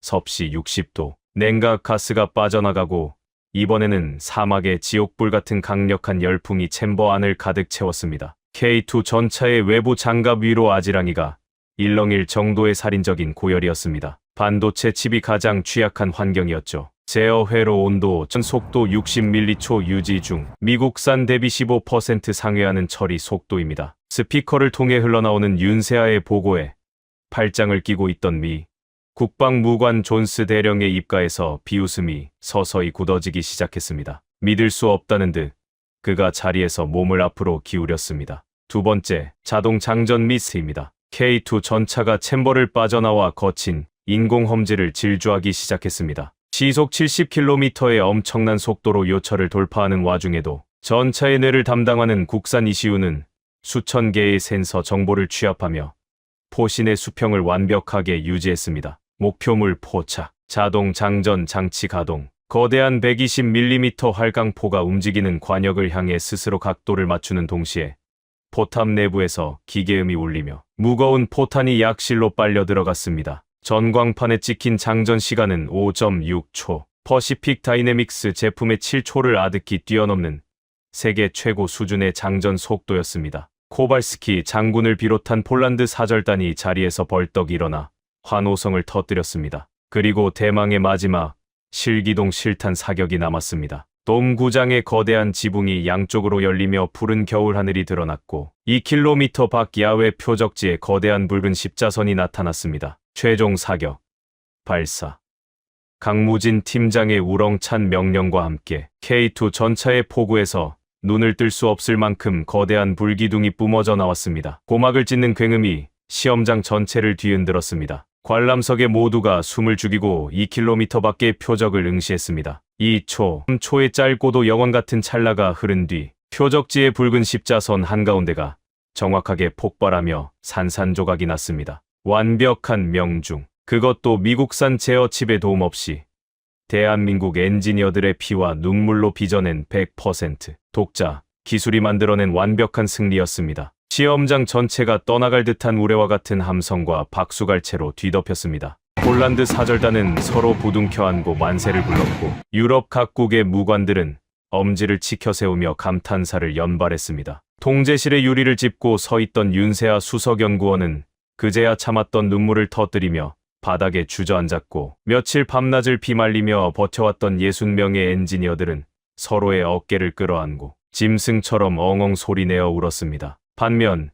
섭씨 60도. 냉각 가스가 빠져나가고 이번에는 사막의 지옥불 같은 강력한 열풍이 챔버 안을 가득 채웠습니다. K2 전차의 외부 장갑 위로 아지랑이가 일렁일 정도의 살인적인 고열이었습니다. 반도체 칩이 가장 취약한 환경이었죠. 제어 회로 온도 전 속도 60ms 유지 중, 미국산 대비 15% 상회하는 처리 속도입니다. 스피커를 통해 흘러나오는 윤세아의 보고에 팔짱을 끼고 있던 미 국방무관 존스 대령의 입가에서 비웃음이 서서히 굳어지기 시작했습니다. 믿을 수 없다는 듯 그가 자리에서 몸을 앞으로 기울였습니다. 두 번째, 자동 장전 미스입니다. K2 전차가 챔버를 빠져나와 거친 인공 험지를 질주하기 시작했습니다. 시속 70km의 엄청난 속도로 요철을 돌파하는 와중에도 전차의 뇌를 담당하는 국산 ECU는 수천 개의 센서 정보를 취합하며 포신의 수평을 완벽하게 유지했습니다. 목표물 포착, 자동 장전 장치 가동, 거대한 120mm 활강포가 움직이는 관역을 향해 스스로 각도를 맞추는 동시에 포탑 내부에서 기계음이 울리며 무거운 포탄이 약실로 빨려 들어갔습니다. 전광판에 찍힌 장전 시간은 5.6초, 퍼시픽 다이내믹스 제품의 7초를 아득히 뛰어넘는 세계 최고 수준의 장전 속도였습니다. 코발스키 장군을 비롯한 폴란드 사절단이 자리에서 벌떡 일어나 환호성을 터뜨렸습니다. 그리고 대망의 마지막 실기동 실탄 사격이 남았습니다. 돔구장의 거대한 지붕이 양쪽으로 열리며 푸른 겨울 하늘이 드러났고 2km 밖 야외 표적지에 거대한 붉은 십자선이 나타났습니다. 최종 사격, 발사. 강무진 팀장의 우렁찬 명령과 함께 K2 전차의 포구에서 눈을 뜰 수 없을 만큼 거대한 불기둥이 뿜어져 나왔습니다. 고막을 찢는 굉음이 시험장 전체를 뒤흔들었습니다. 관람석의 모두가 숨을 죽이고 2km 밖의 표적을 응시했습니다. 2초, 3초의 짧고도 영원 같은 찰나가 흐른 뒤 표적지의 붉은 십자선 한가운데가 정확하게 폭발하며 산산조각이 났습니다. 완벽한 명중, 그것도 미국산 제어칩의 도움 없이 대한민국 엔지니어들의 피와 눈물로 빚어낸 100% 독자 기술이 만들어낸 완벽한 승리였습니다. 시험장 전체가 떠나갈 듯한 우레와 같은 함성과 박수갈채로 뒤덮였습니다. 폴란드 사절단은 서로 부둥켜 안고 만세를 불렀고 유럽 각국의 무관들은 엄지를 치켜 세우며 감탄사를 연발했습니다. 통제실의 유리를 짚고 서 있던 윤세아 수석연구원은 그제야 참았던 눈물을 터뜨리며 바닥에 주저앉았고 며칠 밤낮을 비말리며 버텨왔던 60명의 엔지니어들은 서로의 어깨를 끌어안고 짐승처럼 엉엉 소리내어 울었습니다. 반면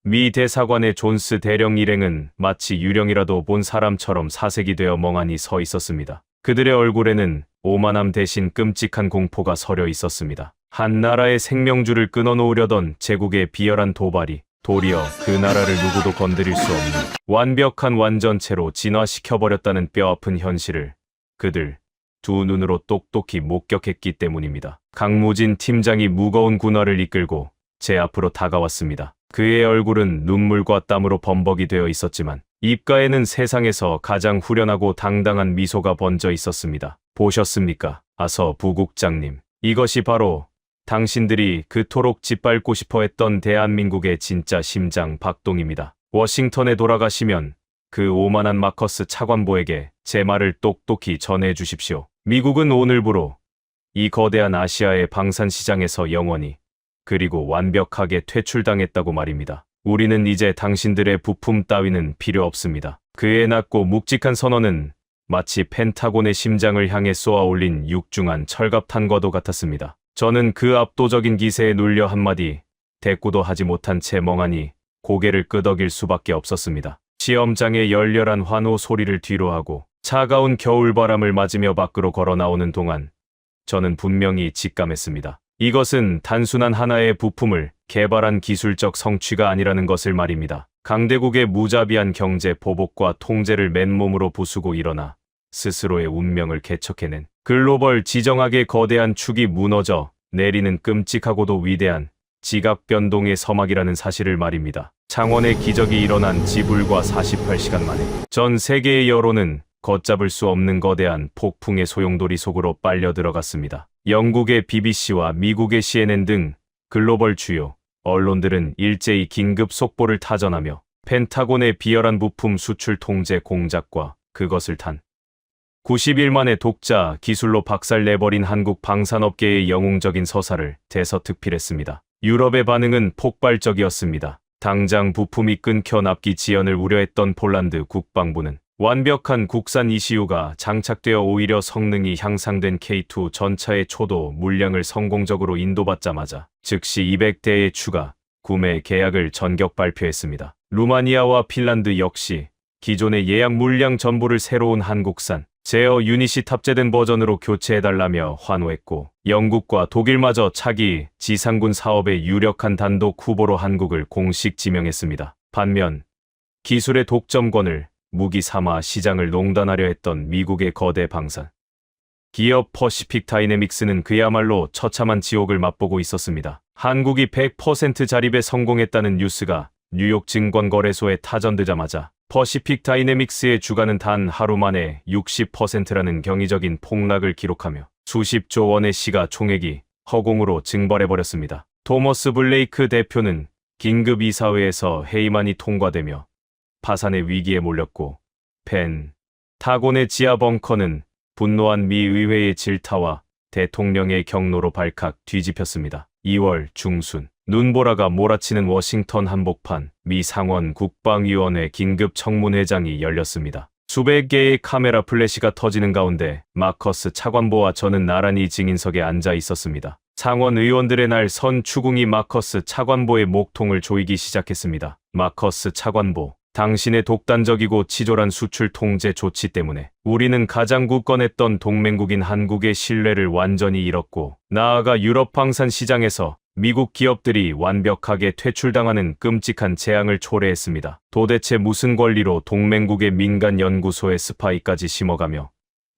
미 대사관의 존스 대령 일행은 마치 유령이라도 본 사람처럼 사색이 되어 멍하니 서 있었습니다. 그들의 얼굴에는 오만함 대신 끔찍한 공포가 서려 있었습니다. 한 나라의 생명줄을 끊어놓으려던 제국의 비열한 도발이 도리어 그 나라를 누구도 건드릴 수 없는 완벽한 완전체로 진화시켜버렸다는 뼈아픈 현실을 그들 두 눈으로 똑똑히 목격했기 때문입니다. 강무진 팀장이 무거운 군화를 이끌고 제 앞으로 다가왔습니다. 그의 얼굴은 눈물과 땀으로 범벅이 되어 있었지만 입가에는 세상에서 가장 후련하고 당당한 미소가 번져 있었습니다. 보셨습니까? 아서 부국장님. 이것이 바로 당신들이 그토록 짓밟고 싶어 했던 대한민국의 진짜 심장 박동입니다. 워싱턴에 돌아가시면 그 오만한 마커스 차관보에게 제 말을 똑똑히 전해 주십시오. 미국은 오늘부로 이 거대한 아시아의 방산시장에서 영원히 그리고 완벽하게 퇴출당했다고 말입니다. 우리는 이제 당신들의 부품 따위는 필요 없습니다. 그의 낮고 묵직한 선언은 마치 펜타곤의 심장을 향해 쏘아 올린 육중한 철갑탄과도 같았습니다. 저는 그 압도적인 기세에 눌려 한마디 대꾸도 하지 못한 채 멍하니 고개를 끄덕일 수밖에 없었습니다. 시험장의 열렬한 환호 소리를 뒤로하고 차가운 겨울바람을 맞으며 밖으로 걸어 나오는 동안 저는 분명히 직감했습니다. 이것은 단순한 하나의 부품을 개발한 기술적 성취가 아니라는 것을 말입니다. 강대국의 무자비한 경제 보복과 통제를 맨몸으로 부수고 일어나 스스로의 운명을 개척해낸 글로벌 지정학의 거대한 축이 무너져 내리는 끔찍하고도 위대한 지각 변동의 서막이라는 사실을 말입니다. 창원의 기적이 일어난 지불과 48시간 만에 전 세계의 여론은 걷잡을 수 없는 거대한 폭풍의 소용돌이 속으로 빨려 들어갔습니다. 영국의 BBC와 미국의 CNN 등 글로벌 주요 언론들은 일제히 긴급 속보를 타전하며 펜타곤의 비열한 부품 수출 통제 공작과 그것을 탄 90일 만에 독자 기술로 박살내버린 한국 방산업계의 영웅적인 서사를 대서특필했습니다. 유럽의 반응은 폭발적이었습니다. 당장 부품이 끊겨 납기 지연을 우려했던 폴란드 국방부는 완벽한 국산 ECU가 장착되어 오히려 성능이 향상된 K2 전차의 초도 물량을 성공적으로 인도받자마자 즉시 200대의 추가 구매 계약을 전격 발표했습니다. 루마니아와 핀란드 역시 기존의 예약 물량 전부를 새로운 한국산 제어 유닛이 탑재된 버전으로 교체해달라며 환호했고, 영국과 독일마저 차기 지상군 사업의 유력한 단독 후보로 한국을 공식 지명했습니다. 반면 기술의 독점권을 무기 삼아 시장을 농단하려 했던 미국의 거대 방산 기업 퍼시픽 다이내믹스는 그야말로 처참한 지옥을 맛보고 있었습니다. 한국이 100% 자립에 성공했다는 뉴스가 뉴욕 증권거래소에 타전되자마자 퍼시픽 다이내믹스의 주가는 단 하루 만에 60%라는 경이적인 폭락을 기록하며 수십조 원의 시가총액이 허공으로 증발해버렸습니다. 토머스 블레이크 대표는 긴급 이사회에서 회의만이 통과되며 파산의 위기에 몰렸고, 펜타곤의 지하 벙커는 분노한 미 의회의 질타와 대통령의 경로로 발칵 뒤집혔습니다. 2월 중순 눈보라가 몰아치는 워싱턴 한복판 미 상원 국방위원회 긴급 청문회장이 열렸습니다. 수백 개의 카메라 플래시가 터지는 가운데 마커스 차관보와 저는 나란히 증인석에 앉아 있었습니다. 상원 의원들의 날 선 추궁이 마커스 차관보의 목통을 조이기 시작했습니다. 마커스 차관보, 당신의 독단적이고 치졸한 수출 통제 조치 때문에 우리는 가장 굳건했던 동맹국인 한국의 신뢰를 완전히 잃었고, 나아가 유럽 방산 시장에서 미국 기업들이 완벽하게 퇴출당하는 끔찍한 재앙을 초래했습니다. 도대체 무슨 권리로 동맹국의 민간 연구소에 스파이까지 심어가며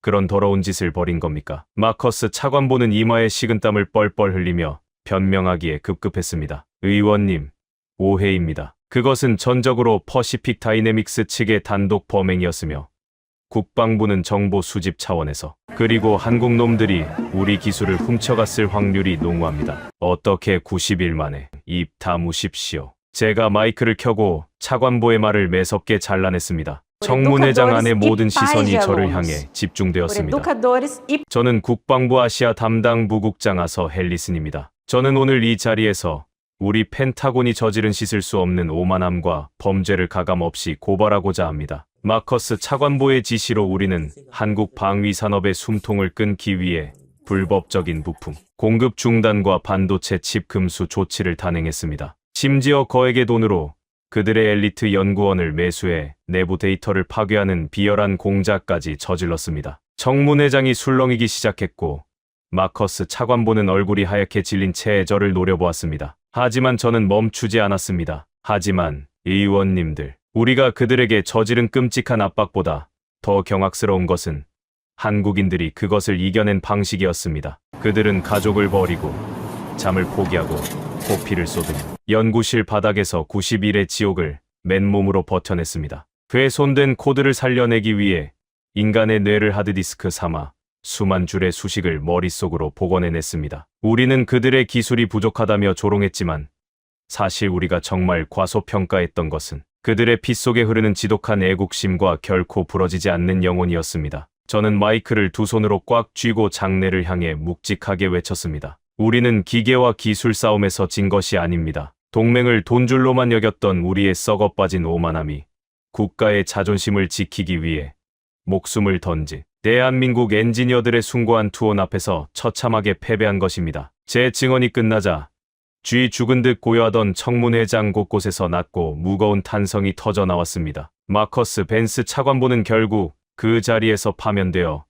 그런 더러운 짓을 벌인 겁니까? 마커스 차관보는 이마에 식은땀을 뻘뻘 흘리며 변명하기에 급급했습니다. 의원님, 오해입니다. 그것은 전적으로 퍼시픽 다이내믹스 측의 단독 범행이었으며 국방부는 정보 수집 차원에서, 그리고 한국 놈들이 우리 기술을 훔쳐갔을 확률이 농후합니다. 어떻게 90일 만에 입 다무십시오. 제가 마이크를 켜고 차관보의 말을 매섭게 잘라냈습니다. 청문회장 안의 모든 시선이 저를 향해 집중되었습니다. 저는 국방부 아시아 담당 부국장 아서 헬리슨입니다. 저는 오늘 이 자리에서 우리 펜타곤이 저지른 씻을 수 없는 오만함과 범죄를 가감없이 고발하고자 합니다. 마커스 차관보의 지시로 우리는 한국 방위 산업의 숨통을 끊기 위해 불법적인 부품 공급 중단과 반도체 칩 금수 조치를 단행했습니다. 심지어 거액의 돈으로 그들의 엘리트 연구원을 매수해 내부 데이터를 파괴하는 비열한 공작까지 저질렀습니다. 청문회장이 술렁이기 시작했고, 마커스 차관보는 얼굴이 하얗게 질린 채 저를 노려보았습니다. 하지만 저는 멈추지 않았습니다. 하지만 의원님들, 우리가 그들에게 저지른 끔찍한 압박보다 더 경악스러운 것은 한국인들이 그것을 이겨낸 방식이었습니다. 그들은 가족을 버리고 잠을 포기하고 코피를 쏟으며 연구실 바닥에서 90일의 지옥을 맨몸으로 버텨냈습니다. 훼손된 코드를 살려내기 위해 인간의 뇌를 하드디스크 삼아 수만 줄의 수식을 머릿속으로 복원해냈습니다. 우리는 그들의 기술이 부족하다며 조롱했지만 사실 우리가 정말 과소평가했던 것은 그들의 피 속에 흐르는 지독한 애국심과 결코 부러지지 않는 영혼이었습니다. 저는 마이크를 두 손으로 꽉 쥐고 장내를 향해 묵직하게 외쳤습니다. 우리는 기계와 기술 싸움에서 진 것이 아닙니다. 동맹을 돈줄로만 여겼던 우리의 썩어빠진 오만함이 국가의 자존심을 지키기 위해 목숨을 던지 대한민국 엔지니어들의 숭고한 투혼 앞에서 처참하게 패배한 것입니다. 제 증언이 끝나자 쥐 죽은 듯 고요하던 청문회장 곳곳에서 낮고 무거운 탄성이 터져 나왔습니다. 마커스 벤스 차관보는 결국 그 자리에서 파면되어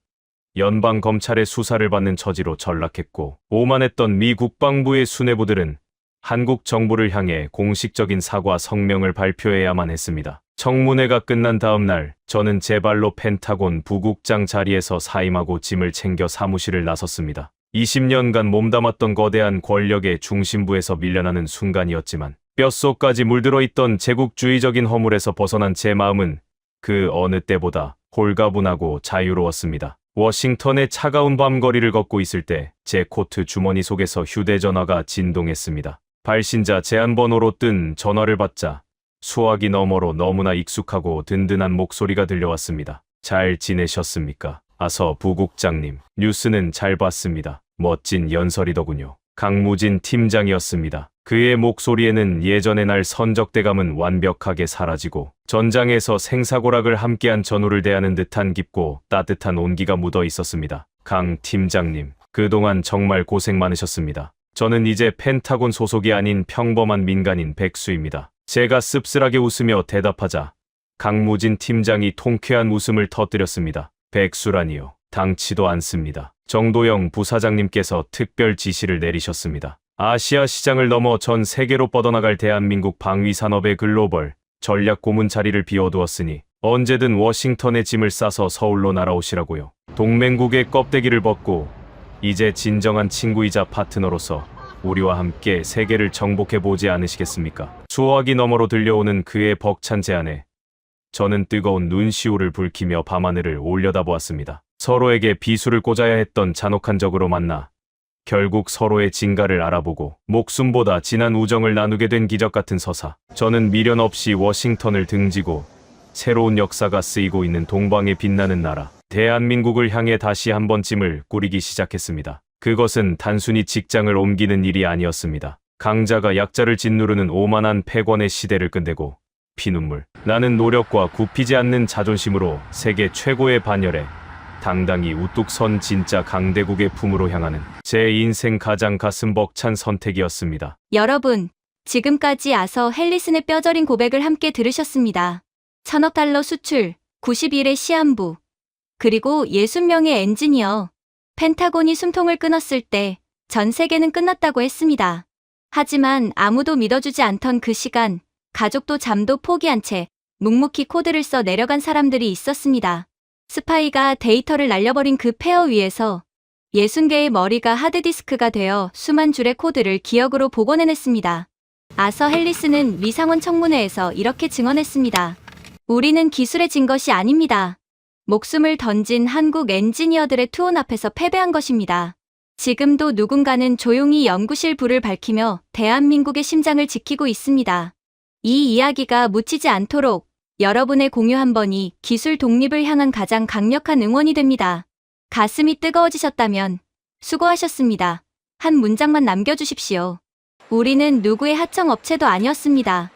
연방 검찰의 수사를 받는 처지로 전락했고, 오만했던 미 국방부의 수뇌부들은 한국 정부를 향해 공식적인 사과 성명을 발표해야만 했습니다. 청문회가 끝난 다음 날 저는 제 발로 펜타곤 부국장 자리에서 사임하고 짐을 챙겨 사무실을 나섰습니다. 20년간 몸담았던 거대한 권력의 중심부에서 밀려나는 순간이었지만 뼛속까지 물들어 있던 제국주의적인 허물에서 벗어난 제 마음은 그 어느 때보다 홀가분하고 자유로웠습니다. 워싱턴의 차가운 밤거리를 걷고 있을 때 제 코트 주머니 속에서 휴대전화가 진동했습니다. 발신자 제한번호로 뜬 전화를 받자 수화기 너머로 너무나 익숙하고 든든한 목소리가 들려왔습니다. 잘 지내셨습니까? 아서 부국장님, 뉴스는 잘 봤습니다. 멋진 연설이더군요. 강무진 팀장이었습니다. 그의 목소리에는 예전의 날 선적대감은 완벽하게 사라지고 전장에서 생사고락을 함께한 전우를 대하는 듯한 깊고 따뜻한 온기가 묻어 있었습니다. 강 팀장님, 그동안 정말 고생 많으셨습니다. 저는 이제 펜타곤 소속이 아닌 평범한 민간인 백수입니다. 제가 씁쓸하게 웃으며 대답하자 강무진 팀장이 통쾌한 웃음을 터뜨렸습니다. 백수라니요. 당치도 않습니다. 정도영 부사장님께서 특별 지시를 내리셨습니다. 아시아 시장을 넘어 전 세계로 뻗어나갈 대한민국 방위산업의 글로벌 전략 고문 자리를 비워두었으니 언제든 워싱턴에 짐을 싸서 서울로 날아오시라고요. 동맹국의 껍데기를 벗고 이제 진정한 친구이자 파트너로서 우리와 함께 세계를 정복해보지 않으시겠습니까? 수화기 너머로 들려오는 그의 벅찬 제안에 저는 뜨거운 눈시울을 붉히며 밤하늘을 올려다보았습니다. 서로에게 비수를 꽂아야 했던 잔혹한 적으로 만나 결국 서로의 진가를 알아보고 목숨보다 진한 우정을 나누게 된 기적 같은 서사. 저는 미련 없이 워싱턴을 등지고 새로운 역사가 쓰이고 있는 동방의 빛나는 나라 대한민국을 향해 다시 한번 짐을 꾸리기 시작했습니다. 그것은 단순히 직장을 옮기는 일이 아니었습니다. 강자가 약자를 짓누르는 오만한 패권의 시대를 끝내고 피눈물 나는 노력과 굽히지 않는 자존심으로 세계 최고의 반열에 당당히 우뚝 선 진짜 강대국의 품으로 향하는 제 인생 가장 가슴 벅찬 선택이었습니다. 여러분, 지금까지 아서 헬리슨의 뼈저린 고백을 함께 들으셨습니다. 1000억 달러 수출, 91의 시한부, 그리고 60명의 엔지니어. 펜타곤이 숨통을 끊었을 때 전 세계는 끝났다고 했습니다. 하지만 아무도 믿어주지 않던 그 시간, 가족도 잠도 포기한 채 묵묵히 코드를 써 내려간 사람들이 있었습니다. 스파이가 데이터를 날려버린 그 폐허 위에서 60개의 머리가 하드디스크가 되어 수만 줄의 코드를 기억으로 복원해냈습니다. 아서 헬리스는 미상원 청문회에서 이렇게 증언했습니다. 우리는 기술에 진 것이 아닙니다. 목숨을 던진 한국 엔지니어들의 투혼 앞에서 패배한 것입니다. 지금도 누군가는 조용히 연구실 불을 밝히며 대한민국의 심장을 지키고 있습니다. 이 이야기가 묻히지 않도록 여러분의 공유 한 번이 기술 독립을 향한 가장 강력한 응원이 됩니다. 가슴이 뜨거워지셨다면 수고하셨습니다. 한 문장만 남겨주십시오. 우리는 누구의 하청업체도 아니었습니다.